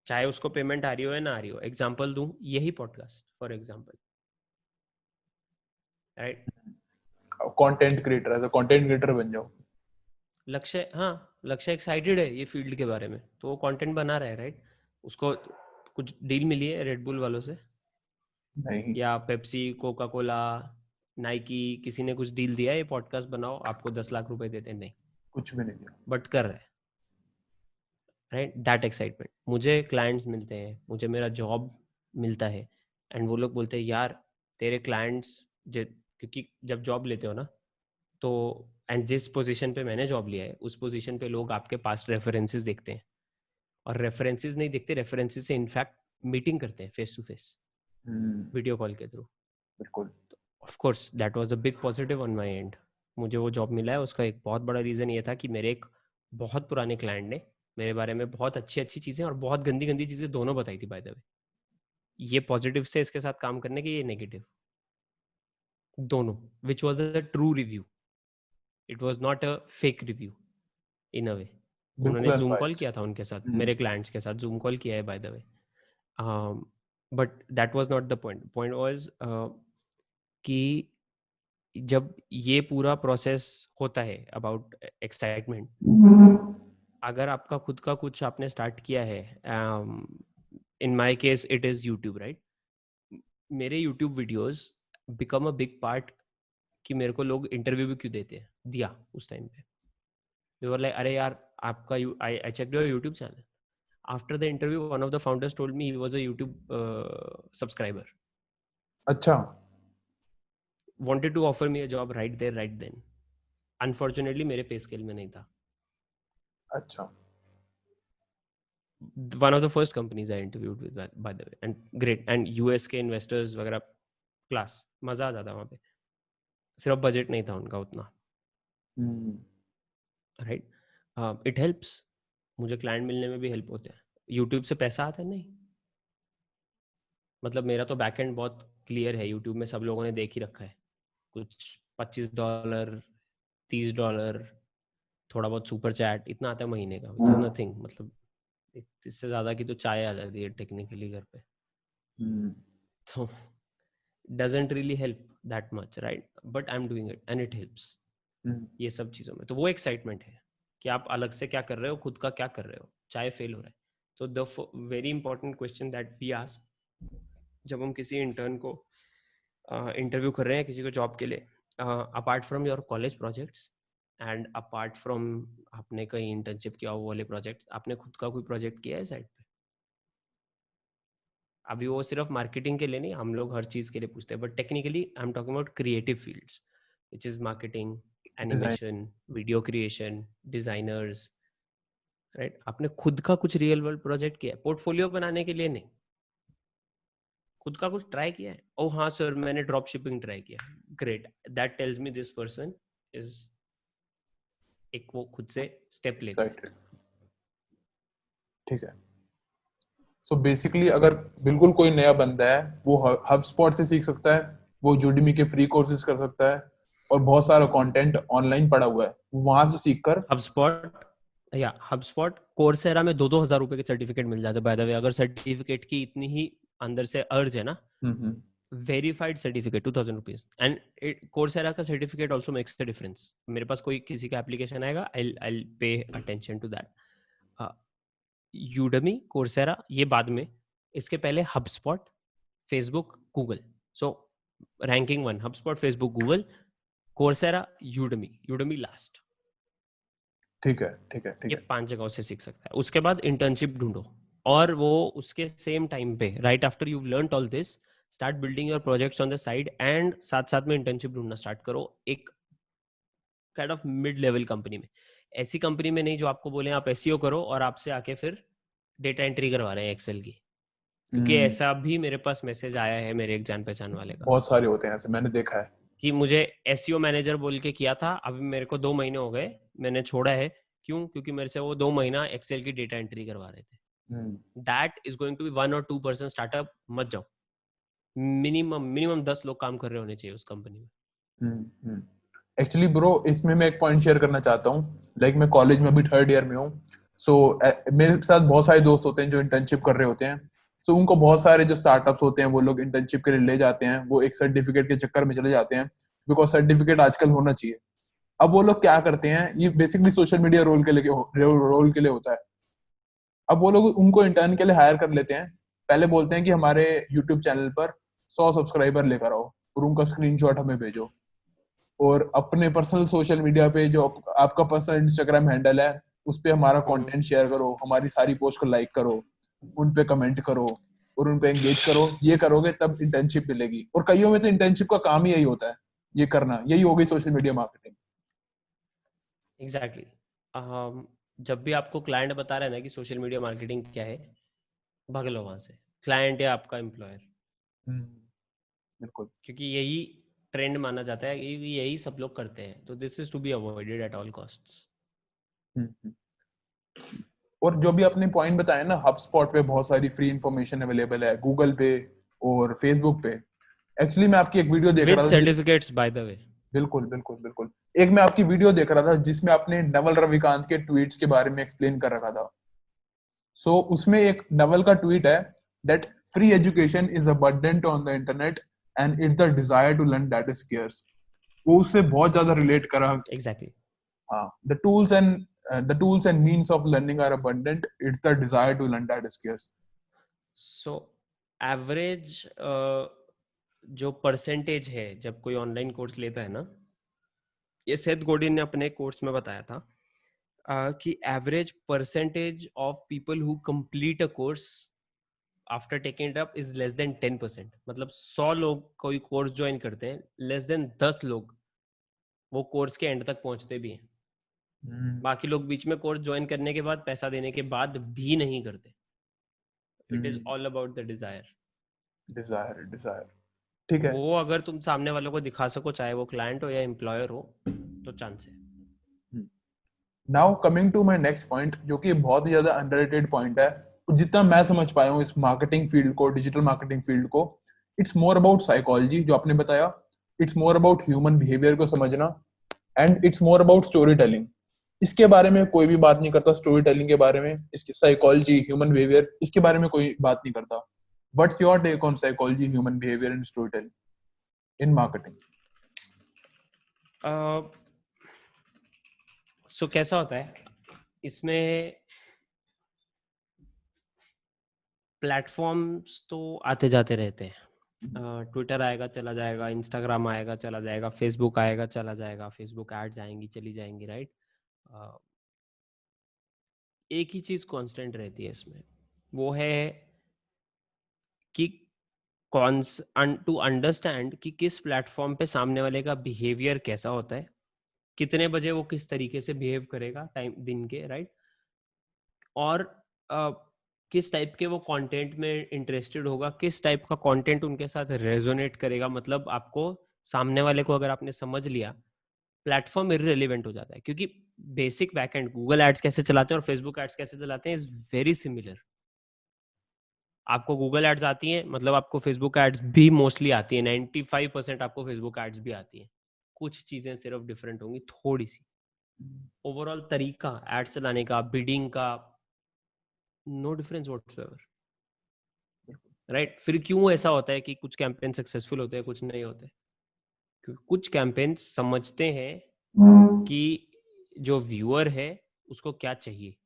चाहे उसको पेमेंट आ रही हो या ना आ रही हो. एग्जाम्पल दूं, यही podcast for example, right. Content creator बन जाओ. लक्ष्य एक्साइटेड है ये फील्ड के बारे में, तो वो कंटेंट बना रहा है, राइट. उसको कुछ डील मिली है रेड बुल वालों से नहीं. या पेप्सी, कोका कोला, नाइकी, किसी ने कुछ डील दिया है ये पॉडकास्ट बनाओ आपको 10 लाख रुपए देते हैं? नहीं, कुछ भी नहीं दिया, बट कर रहे हैं, राइट. That excitement. मुझे क्लाइंट्स मिलते हैं, मुझे मेरा जॉब मिलता है, एंड वो लोग बोलते हैं यार तेरे क्लाइंट्स, क्योंकि जब जॉब लेते हो ना तो, एंड जिस पोजीशन पे मैंने जॉब लिया है उस पोजीशन पे लोग आपके पास रेफरेंसेस देखते हैं, और रेफरेंसेस नहीं देखते, रेफरेंसेस से इनफैक्ट मीटिंग करते हैं face to face, video call के थ्रू. बिल्कुल. Of course that was a big positive on my end. मुझे वो जॉब मिला है, उसका एक बहुत बड़ा रीज़न ये था कि मेरे एक बहुत पुराने क्लाइंट ने मेरे बारे में बहुत अच्छी अच्छी चीज़ें और बहुत गंदी गंदी चीज़ें दोनों बताई थी. बाय द वे, ये पॉजिटिव थे इसके साथ काम करने के, ये नेगेटिव दोनों, which was a true review. It was not a fake review in a way. उन्होंने जूम कॉल किया था उनके साथ, मेरे क्लाइंट्स के साथ जूम कॉल किया है bye the way. But that was not the point. Point was कि जब ये पूरा प्रोसेस होता है अबाउट एक्साइटमेंट, अगर आपका खुद का कुछ आपने स्टार्ट किया है, in my case it is YouTube, right. मेरे YouTube videos become a big part कि मेरे को लोग इंटरव्यू भी क्यों देते हैं, दिया उस टाइम पे. They were like, अरे यार आपका I checked your YouTube channel. After the interview, one of the founders told me he was a YouTube subscriber. अच्छा. Wanted to offer me a job right there, right then. Unfortunately, मेरे पे scale में नहीं था. अच्छा. One of the first companies I interviewed with, by the way, and great. And US के investors वगैरह class, मजा आ जाता वहाँ पे. सिर्फ बजट नहीं था उनका उतना. राइट. It helps. मुझे क्लाइंट मिलने में भी हेल्प होते हैं. यूट्यूब से पैसा आता है नहीं. मतलब मेरा तो बैकएंड बहुत क्लियर है. यूट्यूब में सब लोगों ने देख ही रखा है. कुछ $25, $30, थोड़ा बहुत सुपर चैट, इतना आता है महीने का. It's nothing. मतलब इससे ज्यादा की तो चाय आ जाती है टेक्निकली घर पे. तो doesn't really help that much, right? But I'm doing it and it helps. ये सब चीजों में तो वो एक्साइटमेंट है कि आप अलग से क्या कर रहे हो, खुद का क्या कर रहे हो, चाहे फेल हो रहा है. तो the very important question that we ask जब हम किसी इंटर्न को इंटरव्यू कर रहे हैं किसी को जॉब के लिए, apart from your college projects and apart from आपने कहीं इंटर्नशिप किया वो वाले प्रोजेक्ट्स, आपने खुद का कोई प्रोजेक्ट किया है साइड पे? अभी वो सिर्फ मार्केटिंग के लिए नहीं, हम लोग हर चीज के लिए पूछते हैं. But technically I am talking about creative fields which is marketing, animation, video creation, designers. Right. आपने खुद का कुछ रियल वर्ल्ड प्रोजेक्ट किया है पोर्टफोलियो बनाने के लिए नहीं, खुद का कुछ ट्राई किया है? ओ हाँ सर मैंने ड्रॉप शिपिंग ट्राई किया. Great. That tells me this person is एक वो खुद से स्टेप लेता है. ठीक है. सो बेसिकली अगर बिल्कुल कोई नया बंदा है वो HubSpot से सीख सकता है, वो Udemy के फ्री कोर्सेज कर सकता है और बहुत सारा कंटेंट ऑनलाइन पड़ा हुआ है, वहां से सीखकर HubSpot कोर्सेरा में 2,000 रुपए के सर्टिफिकेट मिल जाते हैं. बाय द वे अगर सर्टिफिकेट की इतनी ही अंदर से अर्ज है ना, verified certificate 2,000 rupees. And Coursera का certificate also makes the difference. मेरे पास कोई किसी का एप्लीकेशन आएगा, I pay attention to that. Udemy, Coursera ये बाद में, इसके पहले HubSpot, Facebook, Google. So ranking 1 HubSpot, Facebook, Google, Coursera, Udemy लास्ट. ठीक है, ठीक है, ठीक ये है. 5 जगहों से सीख सकता है. उसके बाद इंटर्नशिप ढूंढो और वो उसके सेम टाइम पे right after you learned all this start building your projects on the side and साथ साथ में इंटर्नशिप ढूंढना स्टार्ट करो एक kind of mid level company में. ऐसी कंपनी में नहीं जो आपको बोले आप एसईओ करो और आपसे आके फिर डेटा एंट्री करवा रहे हैं एक्सेल की. क्योंकि ऐसा भी मेरे पास मैसेज आया है मेरे एक जान पहचान वाले का. बहुत सारे होते हैं ऐसे, मैंने देखा है कि मुझे एसईओ मैनेजर बोल के किया था, अभी मेरे को 2 महीने हो गए मैंने छोड़ा है. क्यों? क्योंकि मेरे से वो 2 महीना एक्सेल की डेटा एंट्री करवा रहे थे. That is going to be 1 or 2% startup. मत जाओ. मिनिमम 10 लोग काम कर रहे होने चाहिए उस कंपनी में. एक्चुअली ब्रो इसमें मैं एक पॉइंट शेयर करना चाहता हूँ. लाइक मैं कॉलेज में अभी 3rd ईयर में हूँ. सो मेरे साथ बहुत सारे दोस्त होते हैं जो इंटर्नशिप कर रहे होते हैं. सो उनको बहुत सारे जो स्टार्टअप्स होते हैं वो लोग इंटर्नशिप के लिए ले जाते हैं, वो एक सर्टिफिकेट के चक्कर में चले जाते हैं बिकॉज सर्टिफिकेट आजकल होना चाहिए. अब वो लोग क्या करते हैं, ये बेसिकली सोशल मीडिया रोल के लिए होता है. अब वो लोग उनको इंटर्न के लिए हायर कर लेते हैं. पहले बोलते हैं कि हमारे यूट्यूब चैनल पर 100 सब्सक्राइबर लेकर आओ और उनका स्क्रीनशॉट हमें भेजो, और अपने पर्सनल सोशल मीडिया पे जो आपका पर्सनल इंस्टाग्राम हैंडल है उस पे हमारा कंटेंट शेयर करो, हमारी सारी पोस्ट को लाइक करो, उन पे कमेंट करो और उन पे एंगेज करो. ये करोगे तब इंटर्नशिप मिलेगी. और कईयों में तो इंटर्नशिप का काम ही यही होता है, ये करना. यही हो गई सोशल मीडिया मार्केटिंग. एग्जैक्टली. जब भी आपको क्लाइंट बता रहा है ना कि सोशल मीडिया मार्केटिंग क्या है, भाग लो वहां से. क्लाइंट है आपका एम्प्लॉयर. बिल्कुल. क्योंकि यही ट्रेंड माना जाता है, यही सब लोग करते हैं. तो this is to be avoided at all costs. और जो भी आपने पॉइंट बताया ना, HubSpot पे बहुत सारी फ्री इंफॉर्मेशन अवेलेबल है, गूगल पे और फेसबुक पे. एक्चुअली मैं आपकी एक वीडियो देख रहा था सर्टिफिकेट्स बाय द वे. बिल्कुल बिल्कुल बिल्कुल. एक मैं आपकी वीडियो देख रहा था जिसमें आपने नवल रविकांत के ट्वीट्स के बारे में एक्सप्लेन कर रखा था. सो उसमें एक नवल का ट्वीट है that free education is abundant on the internet and it's the desire to learn that is scarce. वो उससे बहुत ज्यादा रिलेट करा. Exactly. हाँ, the tools and means of learning are abundant. It's the desire to learn that is scarce. So average जो percentage है जब कोई ऑनलाइन कोर्स लेता है ना, ये सेथ गोडिन ने अपने कोर्स में बताया था कि average percentage of people who complete a course after taking it up is less than 10%। मतलब 100 लोग कोई कोर्स ज्वाइन करते हैं, लेस देन 10 लोग वो कोर्स के एंड तक पहुंचते भी हैं। बाकी लोग बीच में कोर्स ज्वाइन करने के बाद, पैसा देने के बाद भी नहीं करते। It is all about the desire. Desire ठीक है। वो अगर तुम सामने वालों को दिखा सको, चाहे वो क्लाइंट हो या एम्प्लॉयर हो, तो चांस है। Now coming to my next point, जो कि बहुत ही ज्यादा अंडररेटेड पॉइंट है, जितना मैं समझ पाया हूँ इस मार्केटिंग फील्ड को, डिजिटल मार्केटिंग फील्ड को, इट्स मोर अबाउट साइकोलॉजी, जो आपने बताया, it's more about human behaviour को समझना, and it's more about story telling. इसके बारे में कोई भी बात नहीं करता, स्टोरी टेलिंग के बारे में, इसकी साइकोलॉजी, ह्यूमन बिहेवियर, इसके बारे में कोई बात नहीं करता। What's your take on psychology, human behaviour and story telling in marketing? So कैसा होता है इसमें, प्लेटफॉर्म्स तो आते जाते रहते हैं। ट्विटर आएगा चला जाएगा, इंस्टाग्राम आएगा चला जाएगा, फेसबुक आएगा चला जाएगा, फेसबुक एड्स आएंगी चली जाएंगी, राइट। एक ही चीज कांस्टेंट रहती है इसमें, वो है कि टू अंडरस्टैंड कि किस प्लेटफॉर्म पे सामने वाले का बिहेवियर कैसा होता है, कितने बजे वो किस तरीके से बिहेव करेगा टाइम दिन के, राइट। और किस टाइप के वो कंटेंट में इंटरेस्टेड होगा, किस टाइप का कंटेंट उनके साथ रेजोनेट करेगा। मतलब आपको सामने वाले को अगर आपने समझ लिया, प्लेटफॉर्म इररिलेवेंट हो जाता है। क्योंकि बेसिक बैकएंड गूगल एड्स कैसे चलाते हैं और फेसबुक एड्स कैसे चलाते हैं इज वेरी सिमिलर। आपको गूगल एड्स आती हैं, मतलब आपको फेसबुक एड्स भी मोस्टली आती है। 95% आपको फेसबुक एड्स भी आती है। कुछ चीजें सिर्फ डिफरेंट होंगी थोड़ी सी। ओवरऑल तरीका एड्स चलाने का, बिडिंग का, नो डिफरेंस व्हाटसोएवर, राइट। फिर क्यों ऐसा होता है कि कुछ कैंपेन सक्सेसफुल होते हैं, कुछ नहीं होते? क्योंकि कुछ कैंपेन समझते हैं कि जो व्यूअर है उसको क्या चाहिए,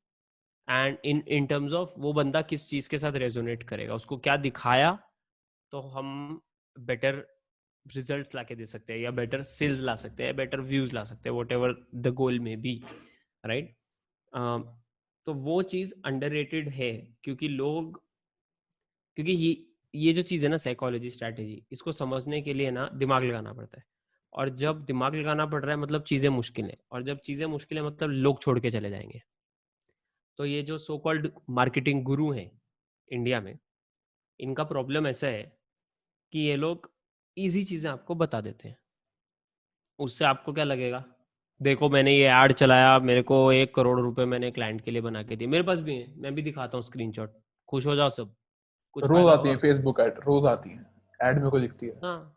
एंड इन टर्म्स ऑफ वो बंदा किस चीज के साथ रेजोनेट करेगा, उसको क्या दिखाया तो हम बेटर रिजल्ट ला के दे सकते हैं, या बेटर सेल्स ला सकते हैं, बेटर व्यूज ला सकते हैं, वॉट एवर द गोल में बी, राइट। तो वो चीज अंडररेटेड है, क्योंकि ये जो चीज है ना, साइकोलॉजी, स्ट्रैटेजी, इसको समझने के लिए ना दिमाग लगाना पड़ता है। और जब दिमाग लगाना पड़ रहा है मतलब चीजें मुश्किल है, और जब चीजें मुश्किल है मतलब लोग छोड़ के चले जाएंगे। तो ये जो सो कॉल्ड मार्केटिंग गुरु हैं इंडिया में, इनका प्रॉब्लम ऐसा है कि ये लोग इजी चीजें आपको बता देते हैं। उससे आपको क्या लगेगा, देखो मैंने ये ऐड चलाया, मेरे को 1 करोड़ रुपए मैंने क्लाइंट के लिए बना के दिए, मेरे पास भी है, मैं भी दिखाता हूँ स्क्रीनशॉट, खुश हो जाओ सब, कुछ रोज फायदा आती होगा है उससे? फेसबुक ऐड, रोज आती है ऐड, मेरे को दिखती है। हाँ,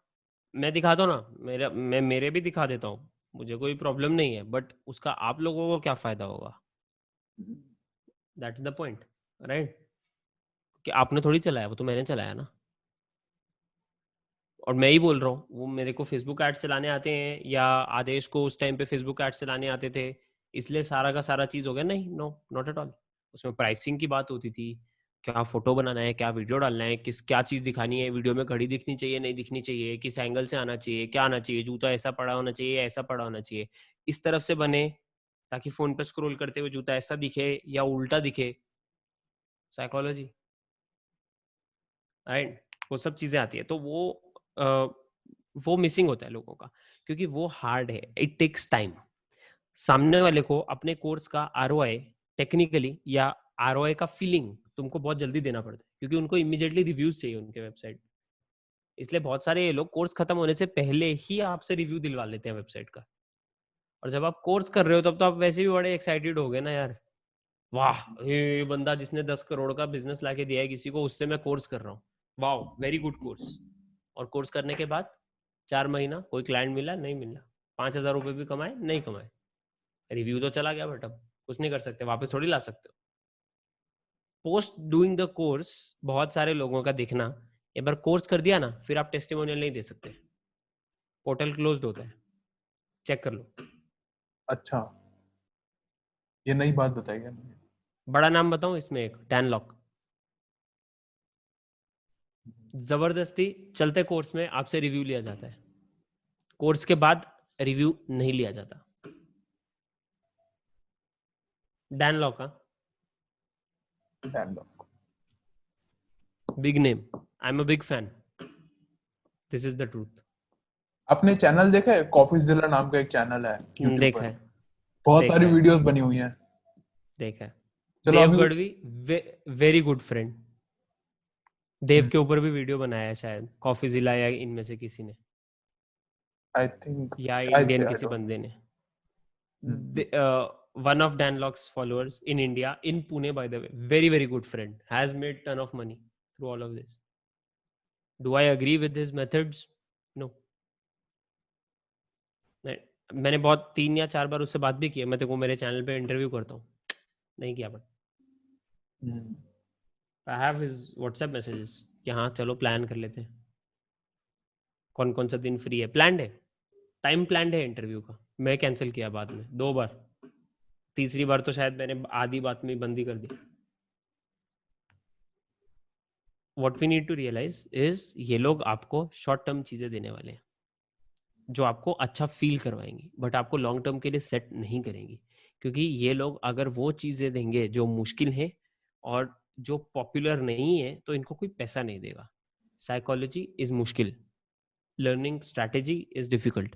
मैं दिखाता हूँ ना, मैं मेरे भी दिखा देता हूँ, मुझे कोई प्रॉब्लम नहीं है, बट उसका आप लोगों को क्या फायदा होगा? That is the point, right. कि आपने थोड़ी चलाया, वो तो मैंने चलाया ना। और मैं ही बोल रहा हूँ, वो मेरे को फेसबुक एड्स चलाने आते हैं, या आदेश को उस टाइम पे फेसबुक एड्स चलाने आते थे, इसलिए सारा का सारा चीज हो गया? नहीं, नो, नॉट एट ऑल। उसमें प्राइसिंग की बात होती थी, क्या फोटो बनाना है, क्या वीडियो डालना है, किस क्या चीज दिखानी है, वीडियो में घड़ी दिखनी चाहिए नहीं दिखनी चाहिए, किस एंगल से आना चाहिए, क्या आना चाहिए, जूता ऐसा पड़ा होना चाहिए, ऐसा पड़ा होना चाहिए, इस तरफ से बने ताकि फोन पे स्क्रॉल करते हुए जूता ऐसा दिखे या उल्टा दिखे। Psychology, right. वो सब चीजें आती है, तो वो मिसिंग होता है लोगों का, क्योंकि वो हार्ड है, इट टेक्स टाइम। सामने वाले को अपने कोर्स का आरओआई टेक्निकली या आरओआई का फीलिंग तुमको बहुत जल्दी देना पड़ता है, क्योंकि उनको इमीडिएटली रिव्यूज चाहिए उनके वेबसाइट। इसलिए बहुत सारे ये लोग कोर्स खत्म होने से पहले ही आपसे रिव्यू दिलवा लेते हैं वेबसाइट का। और जब आप कोर्स कर रहे हो तब तो आप वैसे भी बड़े एक्साइटेड हो गए ना यार, वाह, ये बंदा जिसने 10 करोड़ का बिजनेस लाके दिया है किसी को, उससे मैं कोर्स कर रहा हूँ, वाह, वेरी गुड कोर्स। और कोर्स करने के बाद 4 महीना कोई क्लाइंट मिला नहीं मिला, 5,000 रुपये भी कमाए नहीं कमाए, रिव्यू तो चला गया, बट अब कुछ नहीं कर सकते, वापस थोड़ी ला सकते हो। पोस्ट डूइंग द कोर्स बहुत सारे लोगों का देखना, एक बार कोर्स कर दिया ना फिर आप टेस्टिमोनियल नहीं दे सकते, पोर्टल क्लोज्ड होता है, चेक कर लो। अच्छा, ये नई बात बताई है मुझे। बड़ा नाम बताऊं इसमें, एक टैनलॉक। जबरदस्ती चलते कोर्स में आपसे रिव्यू लिया जाता है, कोर्स के बाद रिव्यू नहीं लिया जाता। डैन लॉक का big name, I am a big fan, this is the truth. आपने चैनल देखा है? कॉफीजिला नाम का एक चैनल है यूट्यूब देखा पर, है, बहुत देखा सारी है, वीडियोस बनी हुई हैं। देखा है। चलो देव अभी गढ़वी वेरी गुड फ्रेंड, देव हम्म, के ऊपर भी वीडियो बनाया है शायद कॉफीजिला या इनमें से किसी ने, आई थिंक या शायद इंडियन से, आई किसी डोंट बंदे ने। No. One of Dan Locke's followers in India, in Pune, by the way, very, very good friend, has made ton of money through all of this. Do I agree with his methods? No. मैंने बहुत 3 या 4 बार उससे बात भी की है, मैं तेरे को मेरे चैनल पे इंटरव्यू करता हूँ, नहीं किया, but I have his WhatsApp messages कि हाँ चलो प्लान कर लेते हैं, कौन कौन सा दिन फ्री है, प्लान्ड है, टाइम प्लान्ड है इंटरव्यू का। मैं कैंसिल किया बाद में 2 बार, तीसरी बार तो शायद मैंने आधी बात में बंदी कर दी। What we need to realise is ये लोग आपको शॉर्ट टर्म चीजें देने वाले हैं जो आपको अच्छा फील करवाएंगी, बट आपको लॉन्ग टर्म के लिए सेट नहीं करेंगी, क्योंकि ये लोग अगर वो चीजें देंगे जो मुश्किल है और जो पॉपुलर नहीं है तो इनको कोई पैसा नहीं देगा। साइकोलॉजी इज मुश्किल, learning strategy is difficult,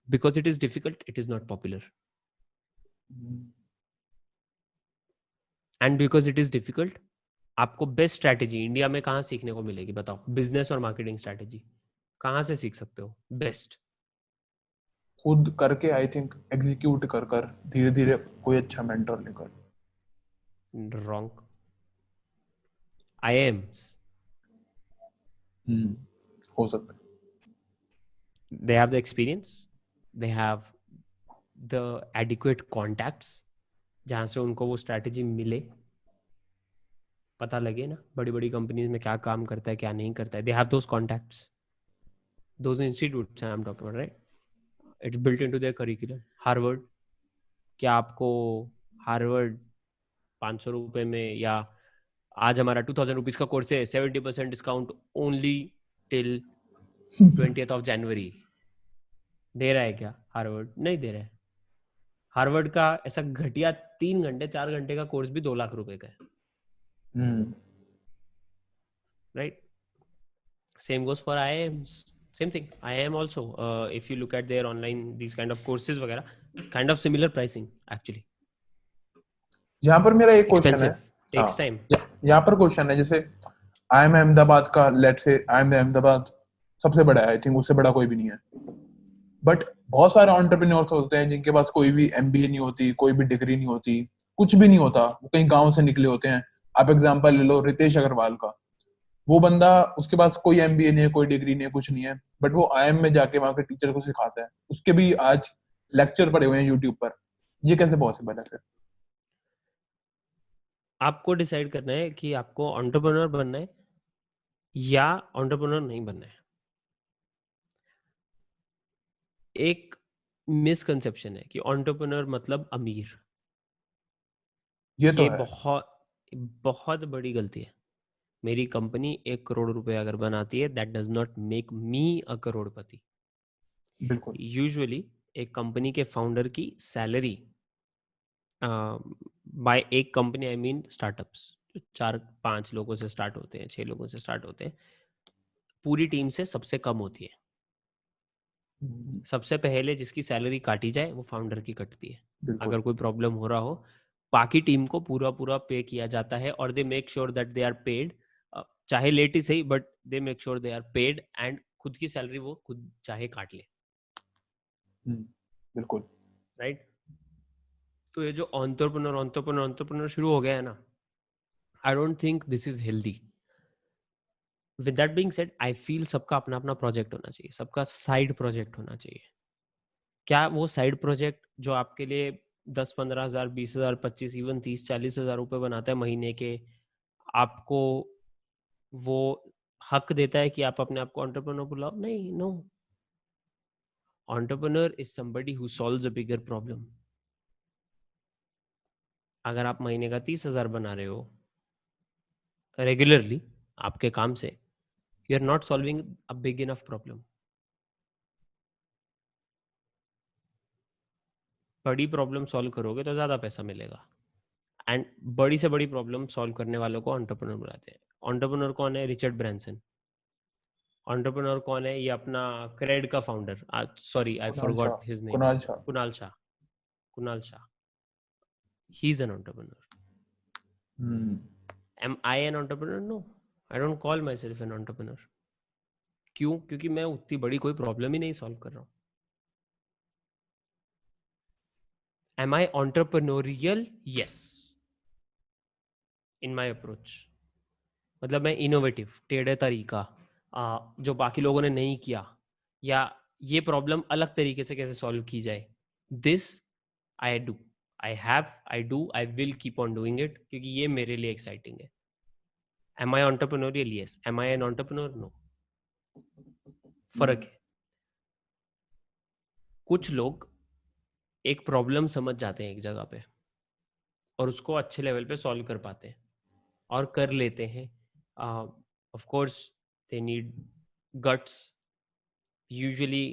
because it is difficult it is not popular, and because it is difficult आपको बेस्ट स्ट्रैटेजी इंडिया में कहाँ सीखने को मिलेगी बताओ? बिजनेस और मार्केटिंग स्ट्रैटेजी कहाँ से सीख सकते हो बेस्ट? खुद करके, आई थिंक एग्जीक्यूट कर कर धीरे धीरे कोई अच्छा मेंटर लेकर। रॉन्ग। IIMs, हो सकता है। they have the experience, they have the adequate contacts जहाँ से उनको वो स्ट्रैटेजी मिले, पता लगे ना बड़ी बड़ी कंपनीज में क्या काम करता है क्या नहीं करता है। They have those contacts, those institutes I am talking about, right? It's built into their curriculum. Harvard, क्या आपको हार्वर्ड 500 रुपए में, या आज हमारा 2000 रुपीज का कोर्स है 70% discount only till 20th of January, दे रहा है क्या? हार्वर्ड नहीं दे रहा है। हार्वर्ड का ऐसा घटिया 3 घंटे 4 घंटे का कोर्स भी 2 लाख रुपए का है, right? Same goes for IIMs. Same thing. IIM also, if you look at their online these kind of courses वगैरह, kind of similar pricing actually. यहाँ पर मेरा एक क्वेश्चन है। Expensive, takes time. यहाँ पर क्वेश्चन है, जैसे IIM अहमदाबाद का, लेट्स से IIM अहमदाबाद सबसे बड़ा है, आई थिंक उससे बड़ा कोई भी नहीं है, बट बहुत सारे एंटरप्रेन्योर्स होते हैं जिनके पास कोई भी MBA नहीं होती, कोई भी डिग्री नहीं होती, कुछ भी नहीं होता, वो कहीं गांव से निकले होते हैं। आप एग्जांपल ले लो रितेश अग्रवाल का, वो बंदा, उसके पास कोई MBA नहीं है, कोई डिग्री नहीं है, कुछ नहीं है, बट वो IIM में जाके वहां के टीचर को सिखाता है, उसके भी आज लेक्चर पड़े हुए हैं यूट्यूब पर। ये कैसे पॉसिबल है फिर? आपको डिसाइड करना है कि आपको एंटरप्रेन्योर बनना है या एंटरप्रेन्योर नहीं बनना है। एक मिसकंसेप्शन है कि एंटरप्रेन्योर मतलब अमीर। ये तो ये है। बहुत बहुत बड़ी गलती है। मेरी कंपनी 1 करोड़ रुपए अगर बनाती है, that does not make me a करोड़पति। बिल्कुल। यूजुअली एक कंपनी के फाउंडर की सैलरी, बाय एक कंपनी आई मीन स्टार्टअप्स, 4-5 लोगों से स्टार्ट होते हैं, 6 लोगों से स्टार्ट होते हैं, पूरी टीम से सबसे कम होती है। सबसे पहले जिसकी सैलरी काटी जाए वो फाउंडर की कटती है। बिल्कुल। अगर कोई प्रॉब्लम हो रहा हो, बाकी टीम को पूरा पूरा पे किया जाता है, और they make sure that they are paid, चाहे लेट ही सही, but they make sure they are paid, and खुद की सैलरी वो खुद चाहे काट ले, बिल्कुल। राइट? तो ये जो एंटरप्रेन्योर शुरू हो गया है ना, I don't think this is healthy. With that being said, I feel सबका अपना अपना प्रोजेक्ट होना चाहिए, सबका साइड प्रोजेक्ट होना चाहिए। क्या वो साइड प्रोजेक्ट जो आपके लिए 10-15 हजार, 20 हजार, 25, इवन 30-40 हजार रुपए बनाता है महीने के, आपको वो हक देता है कि आप अपने आप को एंटरप्रेन्योर बुलाओ? नहीं, no. Entrepreneur is somebody who solves a bigger problem. अगर आप महीने का 30 हजार बना रहे हो रेगुलरली, आपके काम से, you are not solving a big enough problem. बड़ी प्रॉब्लम सॉल्व करोगे तो ज्यादा पैसा मिलेगा. एंड बड़ी से बड़ी प्रॉब्लम सॉल्व करने वालों को एंटरप्रेन्योर बुलाते हैं. एंटरप्रेन्योर कौन है? Richard Branson. एंटरप्रेन्योर कौन है? ये अपना क्रेड का founder, sorry I Kunal Shah. Forgot his name. Kunal Shah. Kunal Shah. Kunal Shah. He is an entrepreneur. Am I an entrepreneur? No, I don't call myself an entrepreneur. क्यों? क्योंकि मैं उतनी बड़ी कोई प्रॉब्लम ही नहीं सॉल्व कर रहा हूँ. Am I entrepreneurial? Yes. In my approach. मतलब मैं इनोवेटिव, टेढ़े तरीका, जो बाकी लोगों ने नहीं किया, या ये प्रॉब्लम अलग तरीके से कैसे सॉल्व की जाए, this I do, I will keep on doing it, क्योंकि ये मेरे लिए एक्साइटिंग है. Am I entrepreneurial? Yes. Am I an entrepreneur? No. फर्क है. कुछ लोग एक प्रॉब्लम समझ जाते हैं एक जगह पे और उसको अच्छे लेवल पे सॉल्व कर पाते हैं और कर लेते हैं. Of course they need guts. Usually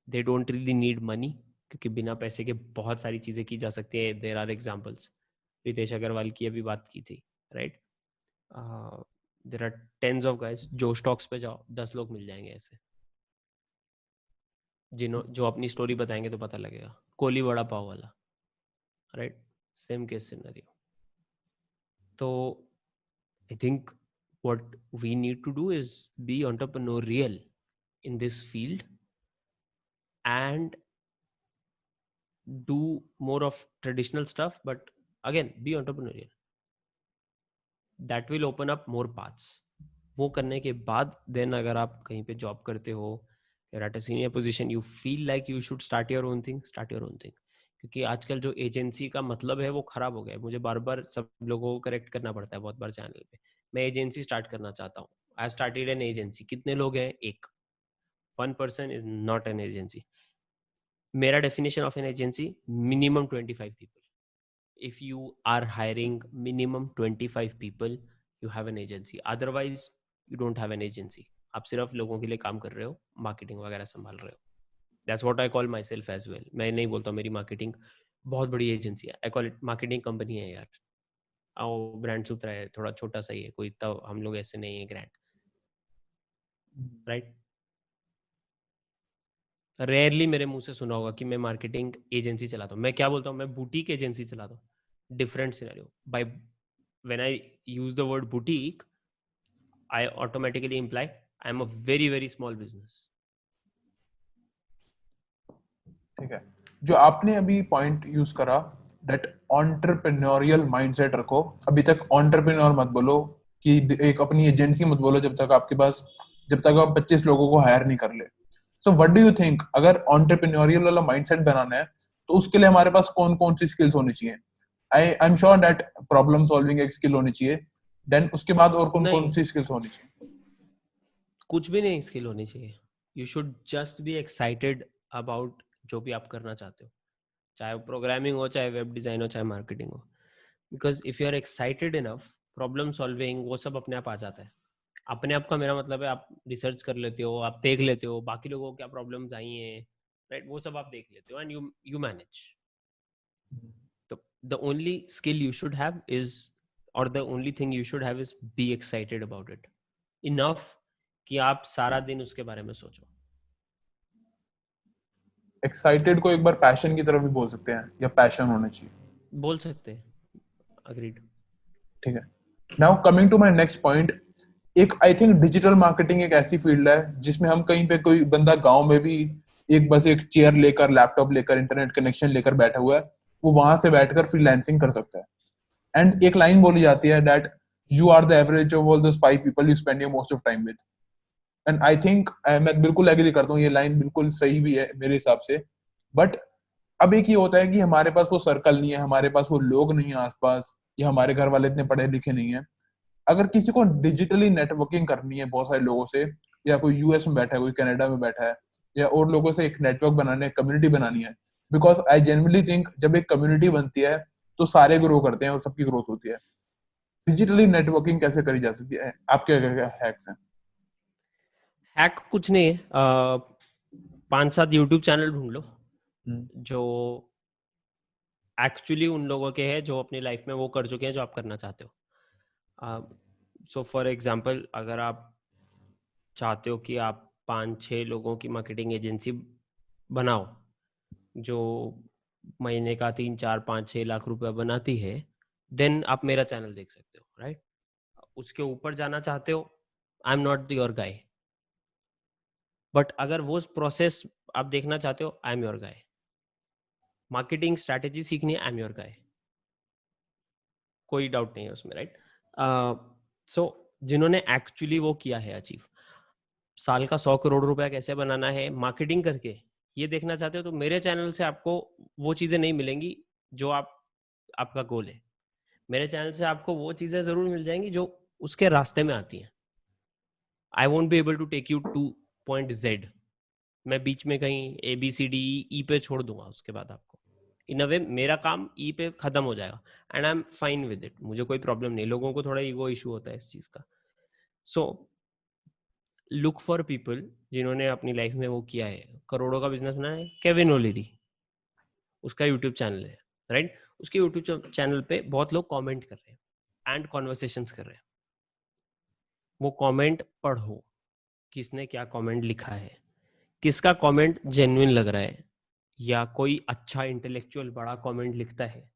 they don't really need money, क्योंकि बिना पैसे के बहुत सारी चीजें की जा सकती है. There are examples. Ritesh Agarwal की अभी बात की थी, right? There are tens of guys. जो स्टॉक्स पे जाओ 10 लोग मिल जाएंगे ऐसे, जो अपनी स्टोरी बताएंगे तो पता लगेगा. कोली वड़ा पाव वाला, राइट? Same case scenario. तो I think what we need to do is be entrepreneurial in this field and do more of traditional stuff, but again be entrepreneurial. That will open up more paths. वो करने के बाद then अगर आप कहीं पे job करते हो, you're at a senior position, you feel like you should start your own thing, start your own thing. क्योंकि आजकल जो एजेंसी का मतलब है वो खराब हो गया है. मुझे बार बार सब लोगों को करेक्ट करना पड़ता है बहुत बार चैनल पे. मैं एजेंसी स्टार्ट करना चाहता हूँ. I started an agency. कितने लोग हैं? एक. 1 person is not an agency. मेरा definition of an agency, minimum 25 people. If you are hiring minimum 25 people, you have an agency. Otherwise, you don't have an agency. आप सिर्फ लोगों के लिए काम कर रहे हो, मार्केटिंग वगैरह संभाल रहे हो. That's what I call myself as well. मैं नहीं बोलता मेरी मार्केटिंग बहुत बड़ी एजेंसी है. I call it marketing company है यार. आओ ब्रांड सूत्रा है, थोड़ा छोटा सा ही है, कोई इतना हम लोग ऐसे नहीं है ग्रैंड, राइट? रेयरली मेरे मुंह से सुना होगा कि मैं मार्केटिंग एजेंसी चलाता हूँ. मैं क्या बोलता हूँ? मैं बुटीक एजेंसी चलाता हूँ. Different scenario. By when I use the word boutique, I automatically imply I am a very very small business. ठीक है. जो आपने अभी पॉइंट यूज करा, दैट एंटरप्रेन्योरियल माइंडसेट रखो. अभी तक एंटरप्रेन्योर मत बोलो, कि एक अपनी एजेंसी मत बोलो जब तक आप 25 लोगों को हायर नहीं कर ले. So what do you think, अगर एंटरप्रेन्योरियल वाला माइंडसेट बनाना है तो उसके लिए हमारे पास कौन कौन सी स्किल्स होनी चाहिए? आई am sure that problem solving एक स्किल होनी चाहिए. देन उसके बाद और कौन कौन सी स्किल्स होनी चाहिए? कुछ भी नहीं स्किल होनी चाहिए. You should just be excited about जो भी आप करना चाहते हो, चाहे वो प्रोग्रामिंग हो, चाहे वेब डिजाइन हो, चाहे मार्केटिंग हो. Because if you are excited enough, problem solving वो सब अपने आप आ जाता है. अपने आप का मेरा मतलब है आप रिसर्च कर लेते हो, आप देख लेते हो बाकी लोगों को क्या प्रॉब्लम्स आई हैं, राइट? वो सब आप देख लेते हो एंड यू मैनेज. तो the only skill you should have is, और the only thing you should have is be excited about it enough कि आप सारा दिन उसके बारे में सोचो. एक्साइटेड को एक बार पैशन की तरफ भी बोल सकते हैं, या पैशन होना चाहिए? बोल सकते हैं. अग्रीड. ठीक है. Now coming to my next point. एक आई थिंक डिजिटल मार्केटिंग एक ऐसी फील्ड है जिसमें हम कहीं पे, कोई बंदा गांव में भी एक चेयर लेकर, लैपटॉप लेकर, इंटरनेट कनेक्शन लेकर बैठा हुआ है, वो वहां से बैठकर फ्रीलांसिंग कर सकता है. एंड एक लाइन बोली जाती है that you are the average of all those 5 people you spend your most of time with. And I think मैं बिल्कुल एग्री करता हूँ, ये लाइन बिल्कुल सही भी है मेरे हिसाब से. बट अब एक ये होता है कि हमारे पास वो सर्कल नहीं है, हमारे पास वो लोग नहीं है आसपास, या हमारे घर वाले इतने पढ़े लिखे नहीं है. अगर किसी को डिजिटली नेटवर्किंग करनी है बहुत सारे लोगों से, या कोई यूएस में बैठा है, कोई कनाडा में बैठा है, या और लोगों से एक नेटवर्क बनाने, कम्युनिटी बनानी है, बिकॉज आई जेन्युइनली थिंक जब एक कम्युनिटी बनती है तो सारे ग्रो करते हैं और सबकी ग्रोथ होती है. डिजिटली नेटवर्किंग कैसे करी जा सकती है, आपके क्या हैक्स हैं? हैक कुछ नहीं है, 5-7 यूट्यूब चैनल ढूंढ लो जो एक्चुअली उन लोगों के हैं जो अपनी लाइफ में वो कर चुके हैं जो आप करना चाहते हो. सो फॉर एग्जांपल, अगर आप चाहते हो कि आप 5-6 लोगों की मार्केटिंग एजेंसी बनाओ जो महीने का 3-4-5-6 लाख रुपया बनाती है, देन आप मेरा चैनल देख सकते हो, राइट? उसके ऊपर जाना चाहते हो, I am not your guy. But अगर वो प्रोसेस आप देखना चाहते हो, आई am your guy. Marketing strategy सीखनी है, आई एम योर गाय. कोई डाउट नहीं है उसमें, राइट? सो जिन्होंने एक्चुअली वो किया है अचीव, साल का 100 करोड़ रुपया कैसे बनाना है मार्केटिंग करके, ये देखना चाहते हो तो मेरे चैनल से आपको वो चीजें नहीं मिलेंगी जो आपका गोल है. मेरे चैनल से आपको वो चीजें जरूर मिल जाएंगी जो उसके रास्ते में आती हैं. I won't be able to take you to point Z. मैं बीच में कहीं ABCDE पे छोड़ दूंगा, उसके बाद आपको इन अ वे मेरा काम ई पे खत्म हो जाएगा and I am fine with it. मुझे कोई प्रॉब्लम नहीं. लोगों को थोड़ा ईगो इशू होता है इस चीज का. सो लुक फॉर पीपल जिन्होंने अपनी लाइफ में वो किया है, करोड़ों का बिजनेस बनाया है. केविन ओलिरी, उसका यूट्यूब चैनल है, राइट? उसके यूट्यूब चैनल पे बहुत लोग कमेंट कर रहे हैं एंड कॉन्वर्सेशंस कर रहे हैं. वो कमेंट पढ़ो, किसने क्या कमेंट लिखा है, किसका कमेंट जेन्युइन लग रहा है, या कोई अच्छा इंटेलेक्चुअल बड़ा कमेंट लिखता है,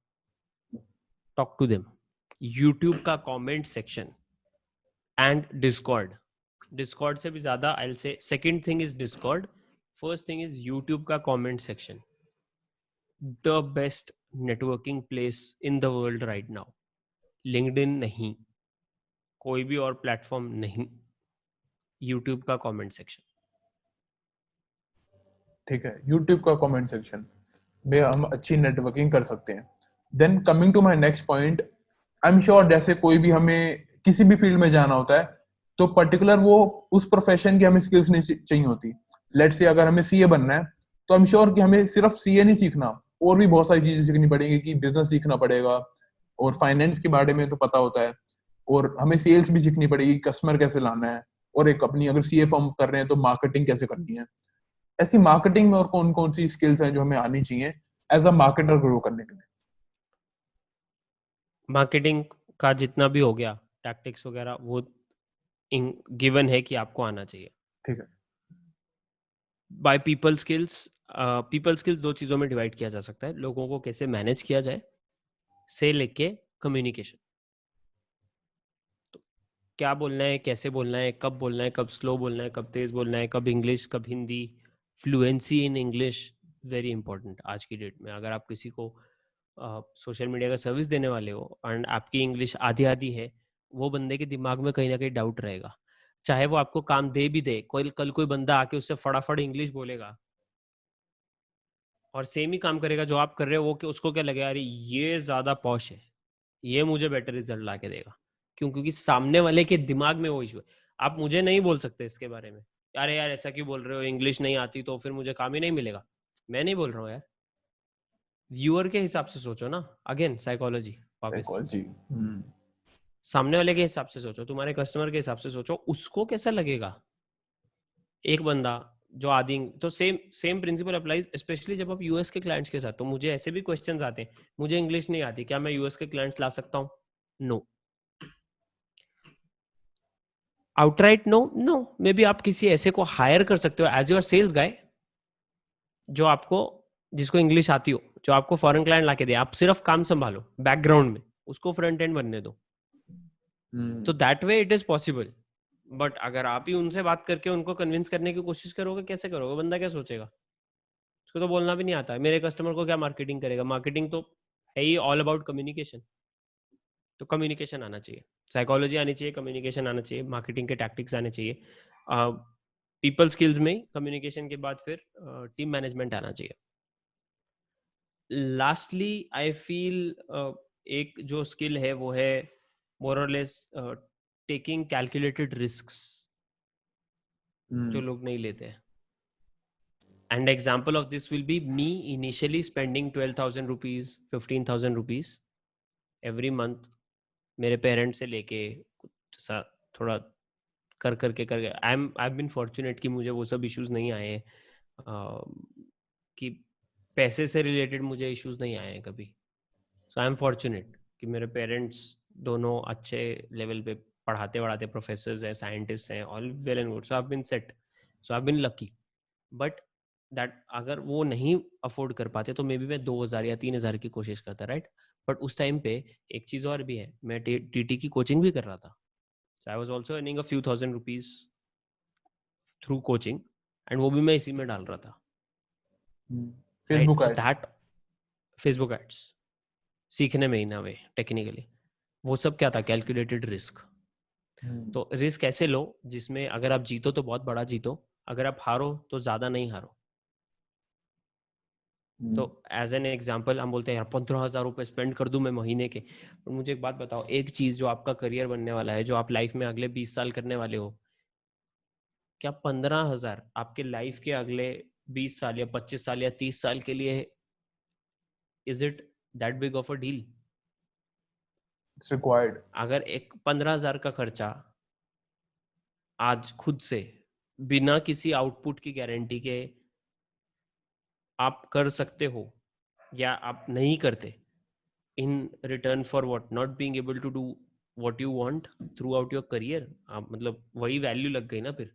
टॉक टू देम. यूट्यूब का कमेंट सेक्शन एंड डिस्कॉर्ड से भी ज्यादा I will say second thing is Discord, first thing is YouTube का comment section. The best networking place in the world right now. LinkedIn नहीं, कोई भी और platform नहीं, यूट्यूब का कमेंट सेक्शन. ठीक है, यूट्यूब का कमेंट सेक्शन में हम अच्छी नेटवर्किंग कर सकते हैं. Then coming to my next point, I am sure जैसे कोई भी हमें किसी भी फील्ड में जाना होता है तो पर्टिकुलर वो उस प्रोफेशन की हमें स्किल्स नहीं चाहिए होती. लेट्स से अगर हमें सीए बनना है तो आई एम श्योर कि हमें सिर्फ सीए नहीं सीखना, और भी बहुत सारी चीजें सीखनी पड़ेगी, कि बिजनेस सीखना पड़ेगा और फाइनेंस के बारे में तो पता होता है, और हमें सेल्स भी सीखनी पड़ेगी, कस्टमर कैसे लाना है, और एक अपनी अगर सीए फॉर्म कर रहे हैं तो मार्केटिंग कैसे करनी है. ऐसी मार्केटिंग में और कौन कौन सी स्किल्स हैं जो हमें आनी चाहिए एज अ मार्केटर ग्रो करने के लिए? मार्केटिंग का जितना भी हो गया टैक्टिक्स वगैरह, वो गिवन है कि आपको आना चाहिए. ठीक है. बाय पीपल स्किल्स दो चीजों में डिवाइड किया जा सकता है. लोगों को कैसे मैनेज किया जाए से लेके कम्युनिकेशन. तो क्या बोलना है, कैसे बोलना है, कब बोलना है, कब स्लो बोलना है, कब तेज बोलना है, कब इंग्लिश कब Hindi. Fluency in English very important आज की डेट में. अगर आप किसी को सोशल मीडिया का सर्विस देने वाले हो एंड आपकी इंग्लिश आधी आधी है, वो बंदे के दिमाग में कहीं ना कहीं डाउट रहेगा. चाहे वो आपको काम दे भी दे, कल कोई बंदा आके उससे फटाफट इंग्लिश बोलेगा और सेम ही काम करेगा जो आप कर रहे हो, वो उसको क्या लगेगा, अरे ये ज्यादा पॉश है, ये मुझे बेटर रिजल्ट ला के देगा. क्यों? क्योंकि सामने वाले के दिमाग में वो इशू है. आप मुझे नहीं बोल सकते इसके बारे में, अरे यार ऐसा क्यों बोल रहे हो, इंग्लिश नहीं आती तो फिर मुझे काम ही नहीं मिलेगा. मैं नहीं बोल रहा हूँ यार, व्यूअर के हिसाब से सोचो ना. अगेन साइकोलॉजी वापस, साइकोलॉजी. सामने वाले के हिसाब से सोचो, तुम्हारे कस्टमर के हिसाब से सोचो, उसको कैसा लगेगा. एक बंदा जो आदि, तो सेम प्रिंसिपल अप्लाइज स्पेशली जब आप यूएस के क्लाइंट्स के साथ. तो मुझे ऐसे भी क्वेश्चंस आते हैं, मुझे इंग्लिश नहीं आती, क्या मैं यूएस के क्लाइंट्स ला सकता हूँ? No. Outright no. No. Maybe आप किसी ऐसे को हायर कर सकते हो एज योर सेल्स गाय, जो आपको, जिसको इंग्लिश आती हो, जो आपको फॉरेन क्लाइंट लाके दे. आप सिर्फ काम संभालो बैकग्राउंड में, उसको फ्रंट एंड बनने दो. तो that way it is possible. But अगर आप ही उनसे बात करके उनको कन्विंस करने की कोशिश करोगे, कैसे करोगे? बंदा क्या सोचेगा? उसको तो बोलना भी नहीं आता है. मेरे कस्टमर को क्या मार्केटिंग करेगा? मार्केटिंग तो है ही ऑल अबाउट कम्युनिकेशन. तो कम्युनिकेशन आना चाहिए, साइकोलॉजी आनी चाहिए, कम्युनिकेशन आना चाहिए, मार्केटिंग के टैक्टिक्स आने चाहिए. पीपल स्किल्स में कम्युनिकेशन के बाद फिर टीम मैनेजमेंट आना चाहिए. लास्टली आई फील एक जो स्किल है वो है मोर और लेस टेकिंग कैलकुलेटेड रिस्क्स, जो लोग नहीं लेते हैं. And example of this will be me initially spending 12,000 rupees, 15,000 rupees every month मेरे पेरेंट्स से लेके कुछ सा थोड़ा करके आई हैव बीन फॉर्चुनेट कि मुझे वो सब इश्यूज नहीं आए हैं, कि पैसे से रिलेटेड मुझे इश्यूज नहीं आए हैं कभी. सो आई एम फॉर्चुनेट कि मेरे पेरेंट्स दोनों अच्छे लेवल पे पढ़ाते वढ़ाते प्रोफेसर्स हैं, साइंटिस्ट हैं, all well and good. So I have been set, so I have been lucky. But that अगर वो नहीं अफोर्ड कर पाते तो मे बी मैं 2,000 या 3,000 की कोशिश करता, राइट. बट उस टाइम पे एक चीज़ और भी है, मैं टीटी की कोचिंग भी कर रहा था. So I was also earning a few thousand rupees through coaching, and वो भी मैं इसी में डाल रहा था, right. Facebook so ads. That Facebook ads सीखने में ही ना वे टेक्निकली, वो सब क्या था, कैलकुलेटेड रिस्क. तो रिस्क ऐसे लो जिसमें अगर आप जीतो तो बहुत बड़ा जीतो, अगर आप हारो तो ज्यादा नहीं हारो. तो एज एन एग्जाम्पल हम बोलते हैं यार 15,000 रुपये स्पेंड कर दूं मैं महीने के. और मुझे एक बात बताओ, एक चीज जो आपका करियर बनने वाला है, जो आप लाइफ में अगले 20 साल करने वाले हो, क्या 15,000 आपके लाइफ के अगले 20 साल या 25 साल या 30 साल के लिए, is it that big of a deal? It's required. अगर एक 15,000 का खर्चा आज खुद से बिना किसी आउटपुट की गारंटी के आप कर सकते हो, या आप नहीं करते, in return for what, not being able to do what you want throughout your career, आप मतलब वही वैल्यू लग गई ना फिर.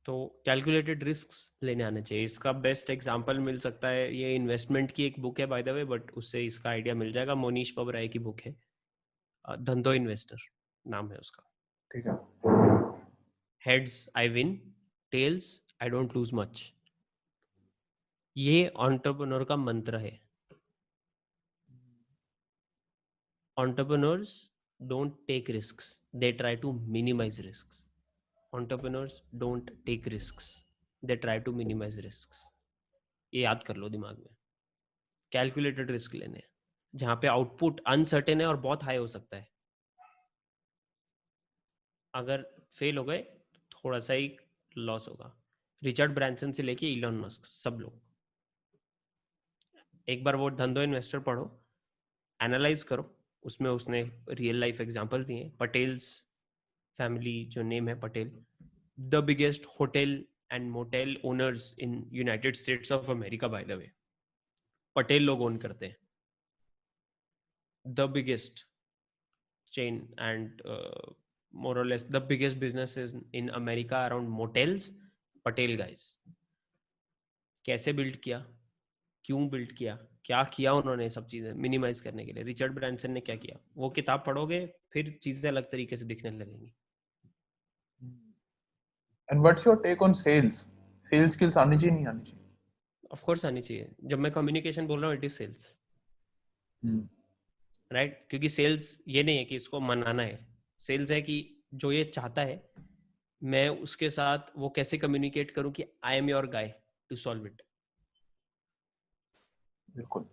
तो कैलकुलेटेड रिस्क लेने आने चाहिए. इसका बेस्ट एग्जांपल मिल सकता है, ये इन्वेस्टमेंट की एक बुक है बाय द वे, बट उससे इसका आइडिया मिल जाएगा. मोनीश पबराय की बुक है, धंधो इन्वेस्टर नाम है उसका. ठीक है. Heads I win, tails I don't lose much. ये एंटरप्रेन्योर का मंत्र है. Entrepreneurs don't take risks, they try to minimize risks. Entrepreneurs don't take risks, they try to minimize risks. ये याद कर लो दिमाग में. कैलकुलेटेड रिस्क लेने हैं जहां पे आउटपुट अनसर्टेन है और बहुत हाई हो सकता है. अगर फेल हो गए थोड़ा सा ही लॉस होगा. रिचर्ड ब्रांसन से लेके इलॉन मस्क, सब लोग. एक बार वो धंधो इन्वेस्टर पढ़ो, एनालाइज करो, उसमें उसने रियल लाइफ एग्जांपल दिए. पटेल्स फैमिली जो नेम है Patel, the biggest hotel and motel owners in United States of America, by the way. Patel लोग ओन करते हैं. the biggest chain and more or less the biggest businesses in America around motels, Patel guys. कैसे build किया, क्यों build किया, क्या किया उन्होंने, सब चीजें मिनिमाइज करने के लिए. रिचर्ड ब्रांसन ने क्या किया, वो किताब पढ़ोगे फिर चीजें अलग तरीके से दिखने लगेंगी. And what's your take on sales? Sales skills आनी चाहिए नहीं आनी चाहिए? ऑफ कोर्स आनी चाहिए. जब मैं कम्युनिकेशन बोल रहा हूँ, इट इज सेल्स, राइट. क्योंकि सेल्स ये नहीं है कि इसको मनाना है. सेल्स है कि जो ये चाहता है मैं उसके साथ वो कैसे कम्युनिकेट करूं कि I am your guy to solve it. बिल्कुल.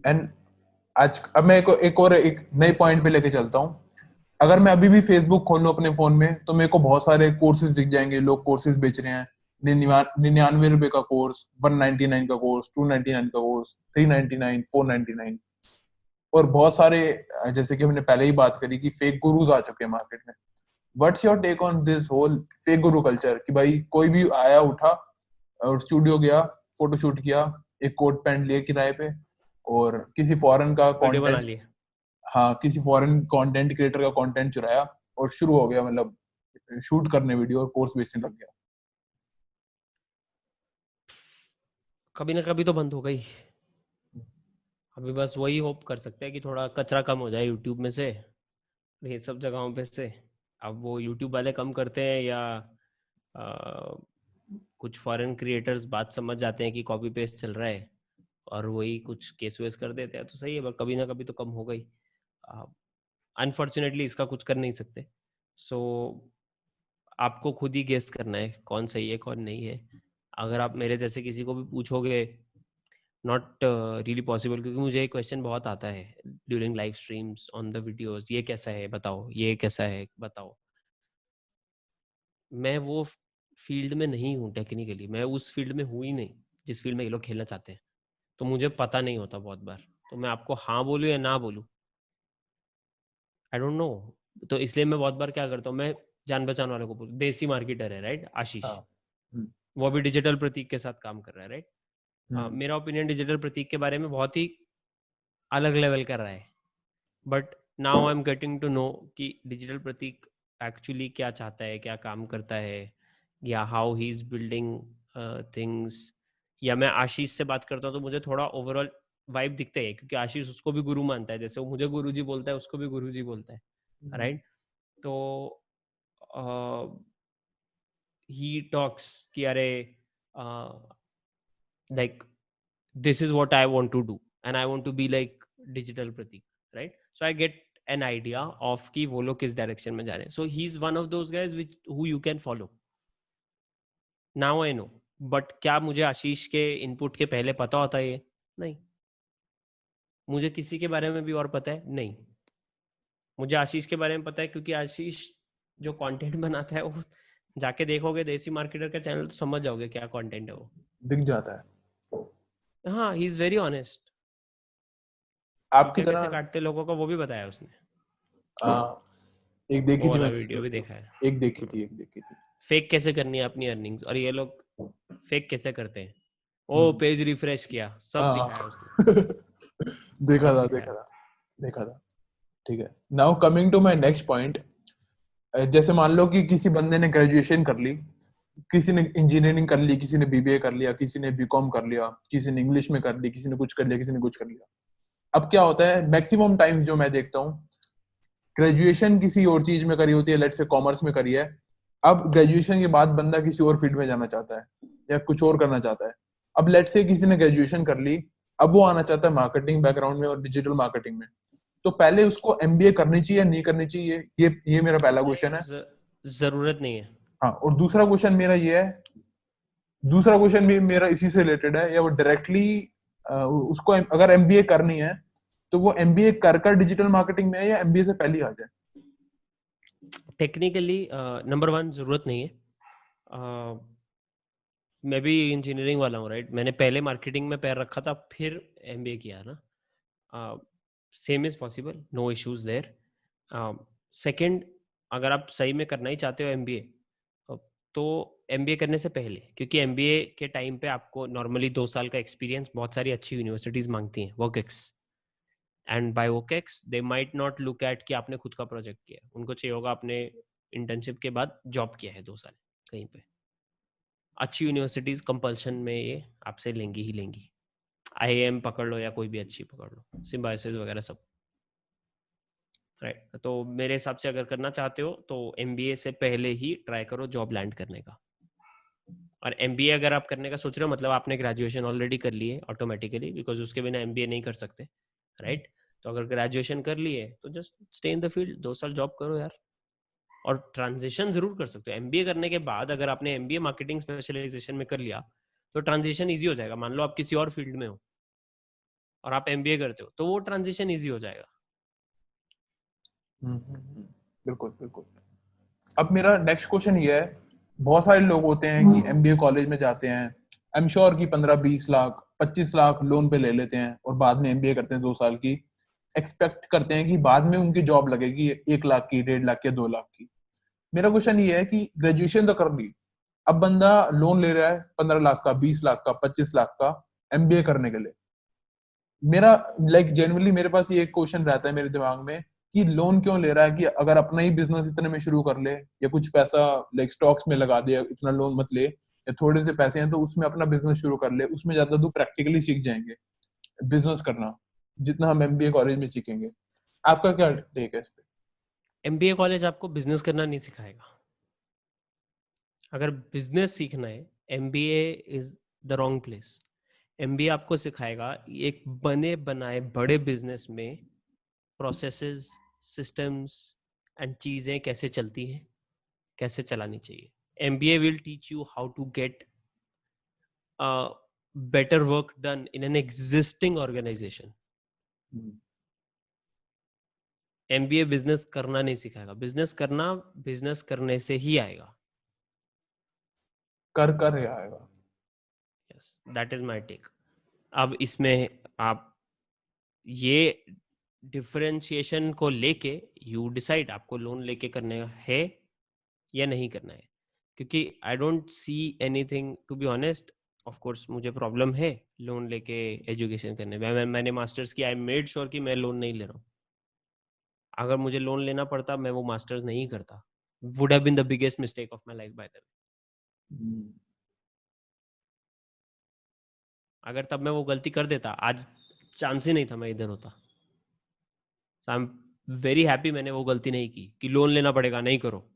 एंड आज अब मैं एक नए पॉइंट पे लेके चलता हूँ. अगर मैं अभी भी फेसबुक खोल लूं अपने फोन में तो मेरे को बहुत सारे कोर्सेज दिख जाएंगे. लोग कोर्सेज बेच रहे हैं. 99 रुपए का कोर्स, 199 का कोर्स, 299 का कोर्स, 399, 499. और बहुत सारे जैसे कि हमने पहले ही बात करी कि फेक गुरुज आ चुके हैं मार्केट में. What's your take on this whole fake guru culture कि भाई कोई भी आया उठा और स्टूडियो गया, फोटोशूट किया, एक कोट पैंट लिए किराए पे, और किसी फॉरेन का वीडियो बना कंटेंट, लिए. हाँ किसी फॉरेन कंटेंट क्रिएटर का कंटेंट चुराया और शुरू हो गया, मतलब शूट करने वीडियो और कोर्स बेचने लग गया. कभी ना कभी तो बंद हो गई. अभी बस वही होप कर सकते हैं कि थोड़ा कचरा कम हो जाए यूट्यूब में से, ये सब जगहों पे से. अब वो यूट्यूब वाले कम करते हैं या कुछ फॉरेन क्रिएटर्स बात समझ जाते हैं कि कॉपी पेस्ट चल रहा है और वही कुछ केस वेस कर देते हैं, तो सही है. पर कभी ना कभी तो कम हो गई. अनफॉर्चुनेटली इसका कुछ कर नहीं सकते. सो आपको खुद ही गेस करना है कौन सही है कौन नहीं है. अगर आप मेरे जैसे किसी को भी पूछोगे, नॉट रियली पॉसिबल, क्योंकि मुझे एक क्वेश्चन बहुत आता है during live streams on the videos, ये कैसा है बताओ, ये कैसा है बताओ. मैं वो फील्ड में नहीं हूँ टेक्निकली, मैं उस फील्ड में हूँ ही नहीं जिस फील्ड में ये लोग खेलना चाहते हैं. तो मुझे पता नहीं होता बहुत बार, तो मैं आपको हाँ बोलूँ या ना बोलूँ, आई डोंट नो। तो इसलिए मैं बहुत बार क्या करता हूँ, मैं जान पहचान वालों को बोलूँ, देसी मार्केटर है राइट, आशीष, हाँ। हम्म, वो अभी डिजिटल प्रतीक के साथ काम कर रहा है राइट। हम्म, मेरा ओपिनियन डिजिटल प्रतीक के बारे में बहुत ही अलग लेवल का रहा है, but now I am getting to know कि डिजिटल प्रतीक एक्चुअली क्या चाहता है, क्या काम करता है, या how he is building things. या मैं आशीष से बात करता हूँ तो मुझे थोड़ा ओवरऑल वाइब दिखता है, क्योंकि आशीष उसको भी गुरु मानता है, जैसे वो मुझे गुरुजी बोलता है उसको भी गुरुजी बोलता है राइट। तो ही टॉक्स कि अरे like this is what I want to do and I want to be like digital Pratik, right? So I get an idea of कि वो लोग किस direction में जा रहे हैं. So he's one of those guys which who you can follow. Now I know. But क्या मुझे आशीष के input के पहले पता होता है ये? नहीं. मुझे किसी के बारे में भी और पता है? नहीं. मुझे आशीष के बारे में पता है क्योंकि आशीष जो कंटेंट बनाता है वो जाके देखोगे देसी मार्केटर का चैनल तो समझ जाओगे क्या कंटेंट है वो. दिख जाता है। हाँ, he is very honest. आपकी कुत्ते कैसे तरह काटते लोगों का वो भी बताया उसने, एक देखी वो थी वाला मैंने वीडियो भी वीडियो, देखा है। एक देखी थी। फेक कैसे करनी है अपनी अर्निंग्स, और ये लोग फेक कैसे करते हैं। ओ हम्म, पेज रिफ्रेश किया, सब हाँ। दिखाया उसने, देखा सब था, दिखाया। देखा था। ठीक है, now coming to my next point. जैसे मान लो कि किसी बंदे ने ग्रेजुएशन कर ली, किसी ने इंजीनियरिंग कर ली, किसी ने बीबीए कर लिया, किसी ने बीकॉम कर लिया, किसी ने इंग्लिश में कर ली, किसी ने कुछ कर लिया, किसी ने कुछ कर लिया। अब क्या होता है, मैक्सिमम टाइम्स जो मैं देखता हूँ, ग्रेजुएशन किसी और चीज में करी होती है, लेट्स से कॉमर्स में करी है, अब ग्रेजुएशन के बाद बंदा किसी और फील्ड में जाना चाहता है या कुछ और करना चाहता है। अब लेट्स से किसी ने ग्रेजुएशन कर ली, अब वो आना चाहता है मार्केटिंग बैकग्राउंड में और डिजिटल मार्केटिंग में, तो पहले उसको एमबीए करनी चाहिए या नहीं करनी चाहिए, ये मेरा पहला क्वेश्चन है। जरूरत नहीं है। हाँ, और दूसरा क्वेश्चन मेरा ये है, दूसरा क्वेश्चन भी मेरा इसी से रिलेटेड है, या वो डायरेक्टली उसको अगर एमबीए करनी है तो वो एमबीए कर डिजिटल मार्केटिंग में है या एमबीए से पहले ही आ जाए? टेक्निकली नंबर वन जरूरत नहीं है। uh, मैं भी इंजीनियरिंग वाला हूँ राइट, मैंने पहले मार्केटिंग में पैर रखा था फिर एमबीए किया ना। Same is possible, no issues there. Second, अगर आप सही में करना ही चाहते हो एमबीए तो एमबीए करने से पहले, क्योंकि एमबीए के टाइम पे आपको नॉर्मली 2 साल का एक्सपीरियंस बहुत सारी अच्छी यूनिवर्सिटीज मांगती हैं, work ex, and by work ex they might not look at कि आपने खुद का प्रोजेक्ट किया है, उनको चाहिए होगा आपने इंटर्नशिप के बाद जॉब किया है 2 साल कहीं पे। अच्छी यूनिवर्सिटीज कंपल्शन में ये आपसे लेंगी ही लेंगी, आईआईएम पकड़ लो या कोई भी अच्छी पकड़ लो, सिम्बायोसिस वगैरह सब राइट। तो मेरे हिसाब से अगर करना चाहते हो तो एमबीए से पहले ही ट्राई करो जॉब लैंड करने का। और एमबीए अगर आप करने का सोच रहे हो मतलब आपने ग्रेजुएशन ऑलरेडी कर ली है ऑटोमेटिकली, बिकॉज उसके बिना एमबीए नहीं कर सकते राइट। तो अगर ग्रेजुएशन कर लिए तो just stay in the field, 2 साल जॉब करो यार। और ट्रांजिशन जरूर कर सकते हो एमबीए करने के बाद, अगर आपने एमबीए मार्केटिंग स्पेशलाइजेशन में कर लिया तो ट्रांजिशन ईजी हो जाएगा। मान लो आप किसी और फील्ड में हो और आप एमबीए करते हो तो वो ट्रांजिशन ईजी हो जाएगा। बिल्कुल बिल्कुल। अब मेरा नेक्स्ट क्वेश्चन ये है, बहुत सारे लोग होते हैं कि एमबीए कॉलेज में जाते हैं, आई एम श्योर कि 15-20 लाख 25 लाख लोन पे ले लेते हैं और बाद में एमबीए करते हैं 2 साल की, एक्सपेक्ट करते हैं कि बाद में उनकी जॉब लगेगी 1 लाख की, 1.5 लाख या 2 लाख की। मेरा क्वेश्चन ये है कि ग्रेजुएशन तो कर ली, अब बंदा लोन ले रहा है 15 लाख का, 20 लाख का, 25 लाख का एमबीए करने के लिए। मेरा जेन्युइनली मेरे पास ये एक क्वेश्चन रहता है मेरे दिमाग में कि लोन क्यों ले रहा है, कि अगर अपना ही बिजनेस इतने में शुरू कर ले या कुछ पैसा स्टॉक्स में लगा दे, इतना लोन मत ले, या थोड़े से पैसे हैं तो उसमें अपना बिजनेस शुरू कर ले, उसमें ज्यादा तो प्रैक्टिकली सीख जाएंगे बिजनेस करना जितना हम एमबीए कॉलेज में सीखेंगे। आपका क्या टेक है इस पे? एमबीए कॉलेज आपको बिजनेस करना नहीं सिखाएगा। अगर बिजनेस सीखना है MBA is the wrong place. MBA आपको सिखाएगा एक बने बनाए बड़े बिजनेस में प्रोसेसेस, सिस्टम्स एंड चीजें कैसे चलती हैं, कैसे चलानी चाहिए। MBA will teach you how to get better work done in an existing organization. MBA business करना नहीं सिखाएगा, बिजनेस करना बिजनेस करने से ही आएगा। कर आएगा। Yes, that is my take. अब इसमें आप ये डिफरेंशिएशन को लेके यू डिसाइड आपको लोन लेके करने है या नहीं करना है, क्योंकि I don't see anything to be honest. Of course मुझे प्रॉब्लम है लोन लेके एजुकेशन करने में। मैंने मास्टर्स किया, आई मेड श्योर कि मैं लोन नहीं ले रहा हूँ। अगर मुझे लोन लेना पड़ता मैं वो मास्टर्स नहीं करता। Would have been the biggest mistake of my life by the way. अगर तब मैं वो गलती कर देता, आज चांस ही नहीं था मैं इधर होता। आई एम वेरी हैप्पी मैंने वो गलती नहीं की कि लोन लेना पड़ेगा, नहीं करो।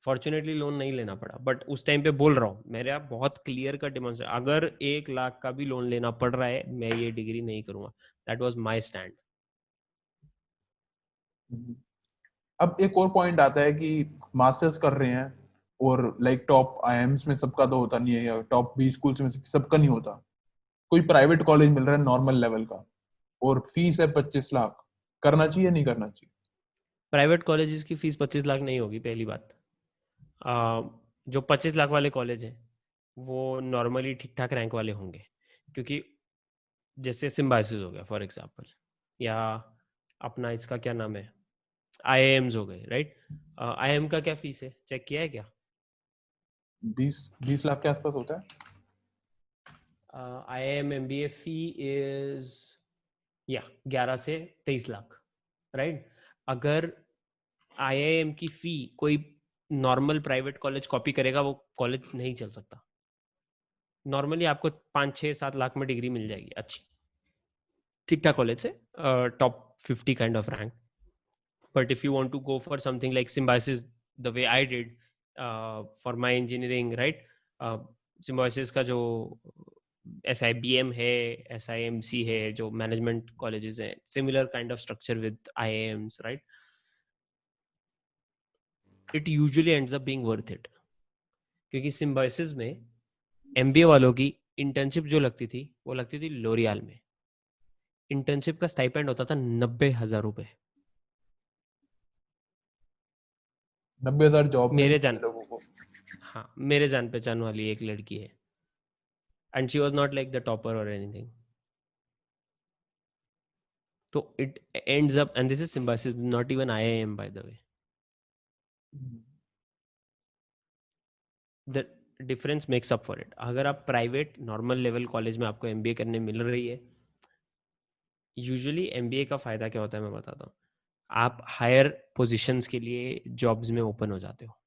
फॉर्चुनेटली लोन नहीं लेना पड़ा, बट उस टाइम पे बोल रहा हूँ, मेरा बहुत क्लियर का डिमांड, अगर 1 लाख का भी लोन लेना पड़ रहा है मैं ये डिग्री नहीं करूंगा। That was my stand. अब एक और पॉइंट आता है कि मास्टर्स कर रहे हैं और लाइक टॉप आईएम्स में सबका तो होता नहीं है, या टॉप 20 स्कूल्स में सबका नहीं होता। कोई प्राइवेट कॉलेज मिल रहा है नॉर्मल लेवल का और फीस है 25 लाख, करना चाहिए नहीं करना चाहिए? प्राइवेट कॉलेजेस की फीस 25 लाख नहीं होगी, पहली बात। जो 25 लाख वाले कॉलेज हैं वो नॉर्मली ठीक ठाक रैंक वाले होंगे, क्योंकि जैसे सिम्बायोसिस हो गया फॉर एग्जांपल, या अपना इसका क्या नाम है, आईआईएम्स हो गए, राइट। आईआईएम का क्या फीस है, चेक किया है क्या? 20 लाख के आसपास होता है। आईआईएम एमबीए फी इज या 11 से 23 लाख, राइट। अगर आईआईएम की फी कोई नॉर्मल प्राइवेट कॉलेज कॉपी करेगा वो कॉलेज नहीं चल सकता। नॉर्मली आपको 5, 6, 7 लाख में डिग्री मिल जाएगी अच्छी, ठीक ठाक कॉलेज से, top 50 kind of rank. But if you want to go for something like Symbiosis the way I did for my engineering, right. Symbiosis का जो SIBM है, SIMC है, जो मैनेजमेंट कॉलेजेस हैं, similar kind of structure with IIMs, right. It usually ends up being worth it, क्योंकि Symbiosis में MBA वालों की इंटर्नशिप जो लगती थी वो लगती थी लोरियाल में। इंटर्नशिप का स्टाइपेंड होता था 90,000 रुपए। 90,000 जॉब मिल मेरे रही जान है लोगों को। हाँ, मेरे जान पहचान वाली एक लड़की है, and she was not like the topper और एनीथिंग। तो it ends up, and this is symbiosis, not even IIM bye the way. The difference makes up for it. अगर आप प्राइवेट नॉर्मल लेवल कॉलेज में आपको MBA करने मिल रही है, usually MBA का फायदा क्या होता है मैं बताता हूँ। आप हायर पोजीशंस के लिए जॉब्स में ओपन हो जाते हो।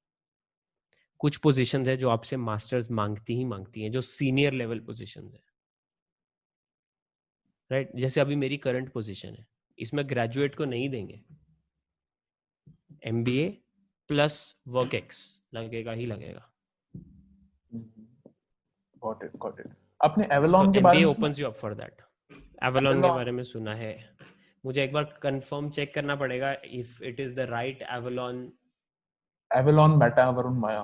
कुछ पोजीशंस है जो आपसे मास्टर्स मांगती ही मांगती हैं, जो सीनियर लेवल पोजीशंस है, राइट। जैसे अभी मेरी करंट पोजीशन है, इसमें ग्रेजुएट को नहीं देंगे, MBA प्लस वर्क एक्स लगेगा ही लगेगा। Got it. आपने तो एवलॉन के बारे MBA में सुना? Opens you up for that. Avalon के एवलॉन, बारे में सुना है, मुझे एक बार कंफर्म चेक करना पड़ेगा if it is the right Avalon. Avalon meta Varun Maya.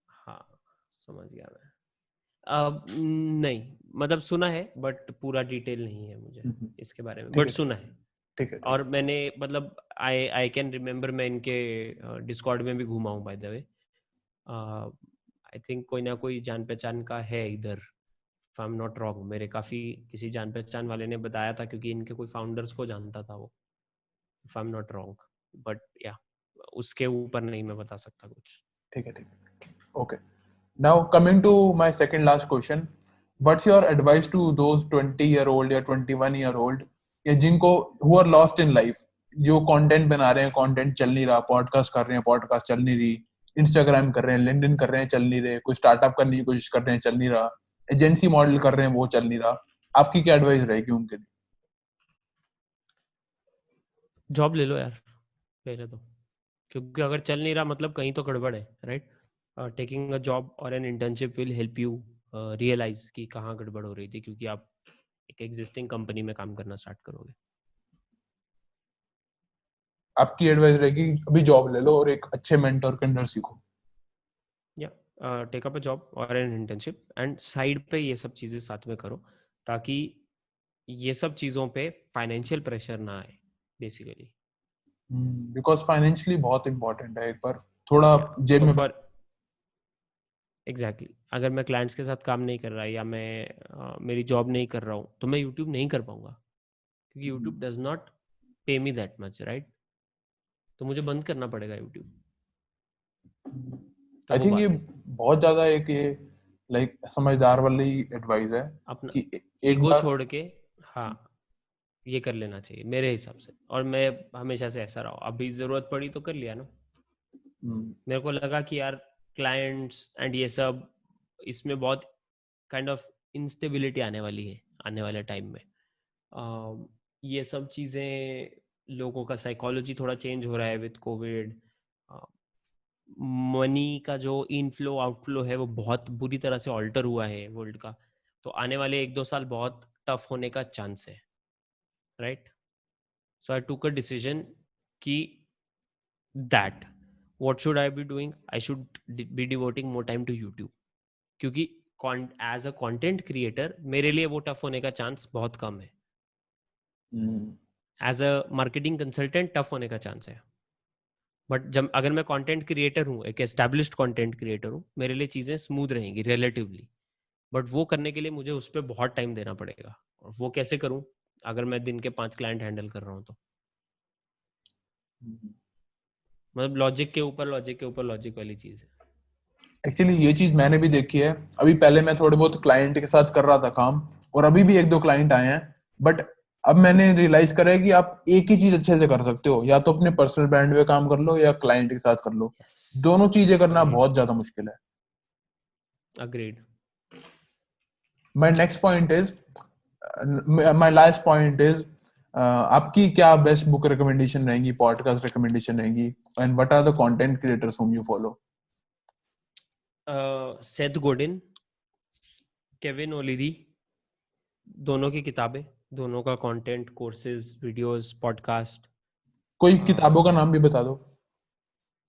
हाँ, समझ गया मैं। अब नहीं, मतलब सुना है बट पूरा डिटेल नहीं है मुझे इसके बारे में, ठीक बट है सुना है। ठीक है। और मैंने मतलब आई कैन रिमेम्बर, मैं इनके डिस्कॉर्ड में भी घूमा हूँ bye the way. I think कोई ना कोई जान पहचान का है इधर, if I am not wrong. मेरे काफी किसी जान पहचान वाले ने बताया था, क्योंकि इनके कोई फाउंडर्स को जानता था वो, if I am not wrong. But या उसके ऊपर नहीं मैं बता सकता कुछ। ठीक है। Okay, now coming to my second last question, what's your advice to those 20 year old या 21 year old, या जिनको who are lost in life, जो कंटेंट बना रहे हैं, कंटेंट चल नहीं रहा, पॉडकास्ट कर रहे हैं, पॉडकास्ट चल नहीं रही, इंस्टाग्राम कर रहे हैं, लिंक्डइन कर रहे हैं, चल नहीं रहे, कोई स्टार्टअप करने की कोशिश कर रहे हैं, चल नहीं रहा, एजेंसी मॉडल कर रहे हैं, वो चल नहीं रहा, आपकी क्या एडवाइस रहेगी उनके लिए? जॉब ले लो यार पहले तो, क्योंकि अगर चल नहीं रहा मतलब कहीं तो गड़बड़ है, राइट। टेकिंग अ जॉब और an internship will help you realise कि कहाँ गड़बड़ हो रही थी, क्योंकि आप एक एग्जिस्टिंग कंपनी में काम करना स्टार्ट करोगे। आपकी एडवाइस रहेगी अभी जॉब ले लो और एक अच्छे मेंटर के अंडर सीखो। या टेक अप अ जॉब और एन इंटर्नशिप, एंड साइड पे ये सब चीजें साथ में करो, ताकि ये सब चीजों पे फाइनेंशियल प्रेशर ना आए बेसिकली। बिकॉज फाइनेंशियली बहुत इंपॉर्टेंट है, एक बार थोड़ा जेब तो में। फॉर एग्जैक्टली अगर मैं क्लाइंट्स के साथ काम नहीं कर रहा या मैं मेरी जॉब नहीं कर रहा हूँ तो मैं यूट्यूब नहीं कर पाऊंगा, क्योंकि यूट्यूब डज नॉट पे मी दैट मच, राइट? तो मुझे बंद करना पड़ेगा यूट्यूब। तो आई वो थिंक ये बात है, बहुत ज्यादा एक ये लाइक समझदार वाली एडवाइस है अपना कि एक ईगो बार छोड़ के, हाँ, ये कर लेना चाहिए मेरे हिसाब से। और मैं हमेशा से ऐसा रहा, अभी ज़रूरत पड़ी तो कर लिया ना। मेरे को लगा कि यार क्लाइंट्स एंड ये सब, इसमें बहुत काइंड ऑफ इंस्टेबिलिटी आने वाली है आने वाले टाइम में। ये सब चीज़ें, लोगों का साइकोलॉजी थोड़ा चेंज हो रहा है विद कोविड। मनी का जो इनफ्लो आउटफ्लो है वो बहुत बुरी तरह से ऑल्टर हुआ है वर्ल्ड का। तो आने वाले 1-2 साल बहुत टफ होने का चांस है, right? So I took a decision कि that what should I be doing? I should be devoting more time to YouTube, क्योंकि एज अ कंटेंट क्रिएटर मेरे लिए वो टफ होने का चांस बहुत कम है। As a marketing consultant tough होने का चांस है, बट जब अगर मैं कंटेंट क्रिएटर हूँ, एक एस्टैब्लिश्ड कंटेंट क्रिएटर हूँ, मेरे लिए चीज़ें स्मूथ रहेंगी रिलेटिवली। बट वो करने के लिए मुझे उस पर बहुत टाइम देना पड़ेगा, और वो कैसे करूँ अगर मैं दिन के 5 क्लाइंट हैंडल कर रहा हूँ तो? मतलब लॉजिक के ऊपर लॉजिक के ऊपर लॉजिक वाली चीज़ है। एक्चुअली ये चीज मैंने भी देखी है। अभी पहले मैं थोड़े बहुत क्लाइंट के साथ कर रहा था काम, और अभी भी 1-2 क्लाइंट आए हैं, बट अब मैंने रियलाइज करा है कि आप एक ही चीज अच्छे से कर सकते हो, या तो अपने पर्सनल ब्रांड पे काम कर लो या क्लाइंट के साथ कर लो। यस, दोनों चीजें करना अग्रीड, बहुत ज्यादा मुश्किल है। Agreed. My next point is my last point is आपकी क्या बेस्ट बुक रिकमेंडेशन रहेंगी, पॉडकास्ट रिकमेंडेशन रहेंगी, and what are the content creators whom you follow? Seth Godin, Kevin O'Leary, दोनों की किताबें, दोनों का कंटेंट, कोर्सेज, वीडियोस, पॉडकास्ट। कोई किताबों का नाम भी बता दो।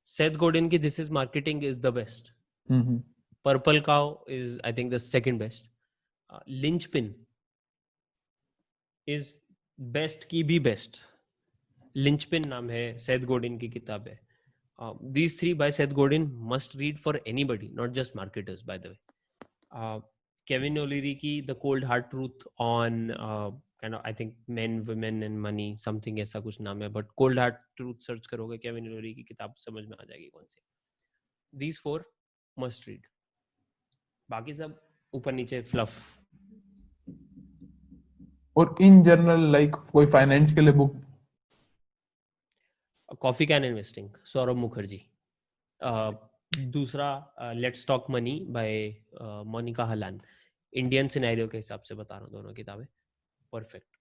सेथ गोडिन की this is marketing is the best. Hmm. Purple cow is I think the second best. Linchpin is best की भी बेस्ट। लिंचपिन नाम है, सेथ गोडिन की किताब है। These three by Seth Godin must read for anybody, not just marketers, by the way. Kevin O'Leary की The Cold Hard Truth on kind of I think men, women and money, something ऐसा कुछ नाम है, but Cold Hard Truth search करोगे Kevin O'Leary की किताब समझ में आ जाएगी कौन सी। These 4 must read, बाकी सब ऊपर नीचे फ्लफ। और इन जनरल लाइक कोई फाइनेंस के लिए book? Coffee can investing, Saurabh Mukherjee. दूसरा let's talk money by Monika Halan. Indian scenario के हिसाब से बता रहा हूँ दोनों किताबें, perfect.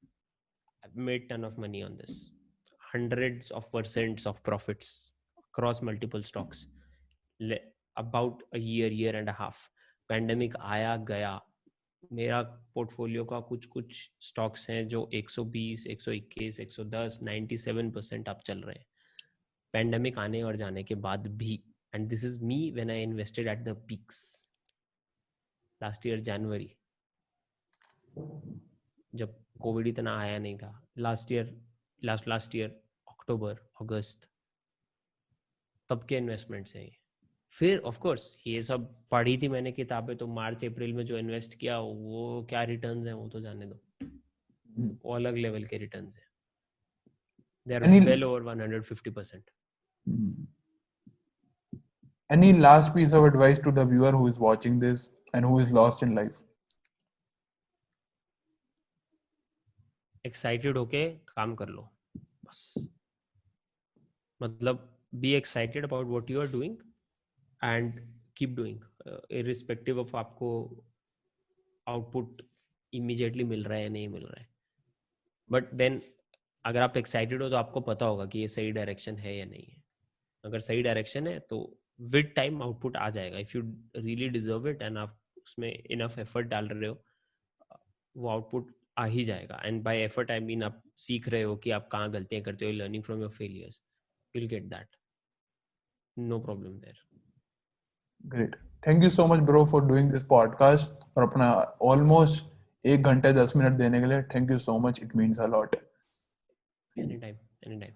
I've made ton of money on this, hundreds of percents of profits across multiple stocks, about a year and a half। Pandemic आया गया, मेरा पोर्टफोलियो का कुछ कुछ स्टॉक्स हैं जो 120, 121, 110, 97% आप चल रहे हैं पैंडेमिक आने और जाने के बाद भी। And this is me when I invested at the peaks last year January, जब कोविड इतना आया नहीं था। लास्ट ईयर अक्टूबर अगस्त, तब के इन्वेस्टमेंट्स हैं। फिर ऑफ कोर्स ये सब पढ़ी थी मैंने किताबें, तो मार्च अप्रैल में जो इन्वेस्ट किया वो क्या रिटर्न्स हैं वो तो जाने दो, वो अलग लेवल के रिटर्न्स हैं। They are well over 150%। Any last piece of advice to the viewer who is watching this and who is lost in life? Excited होके काम कर लो बस, मतलब be excited about what you are doing and keep doing irrespective of आपको output immediately मिल रहा है या नहीं मिल रहा है। बट देन अगर आप एक्साइटेड हो तो आपको पता होगा कि ये सही डायरेक्शन है या नहीं है। अगर सही डायरेक्शन है तो विद टाइम आउटपुट आ जाएगा। If you really deserve it and आप उसमें इनफ एफर्ट डाल रहे हो, वो आउटपुट आ ही जाएगा। And bye effort I mean आप सीख रहे हो कि आप कहाँ गलतियां करते हो, learning from your failures, you will get that, no problem there. Great. Thank you so much bro for doing this podcast और अपना almost 1 घंटे 10 मिनट देने के लिए। Thank you so much. It means a lot. Any time, any time.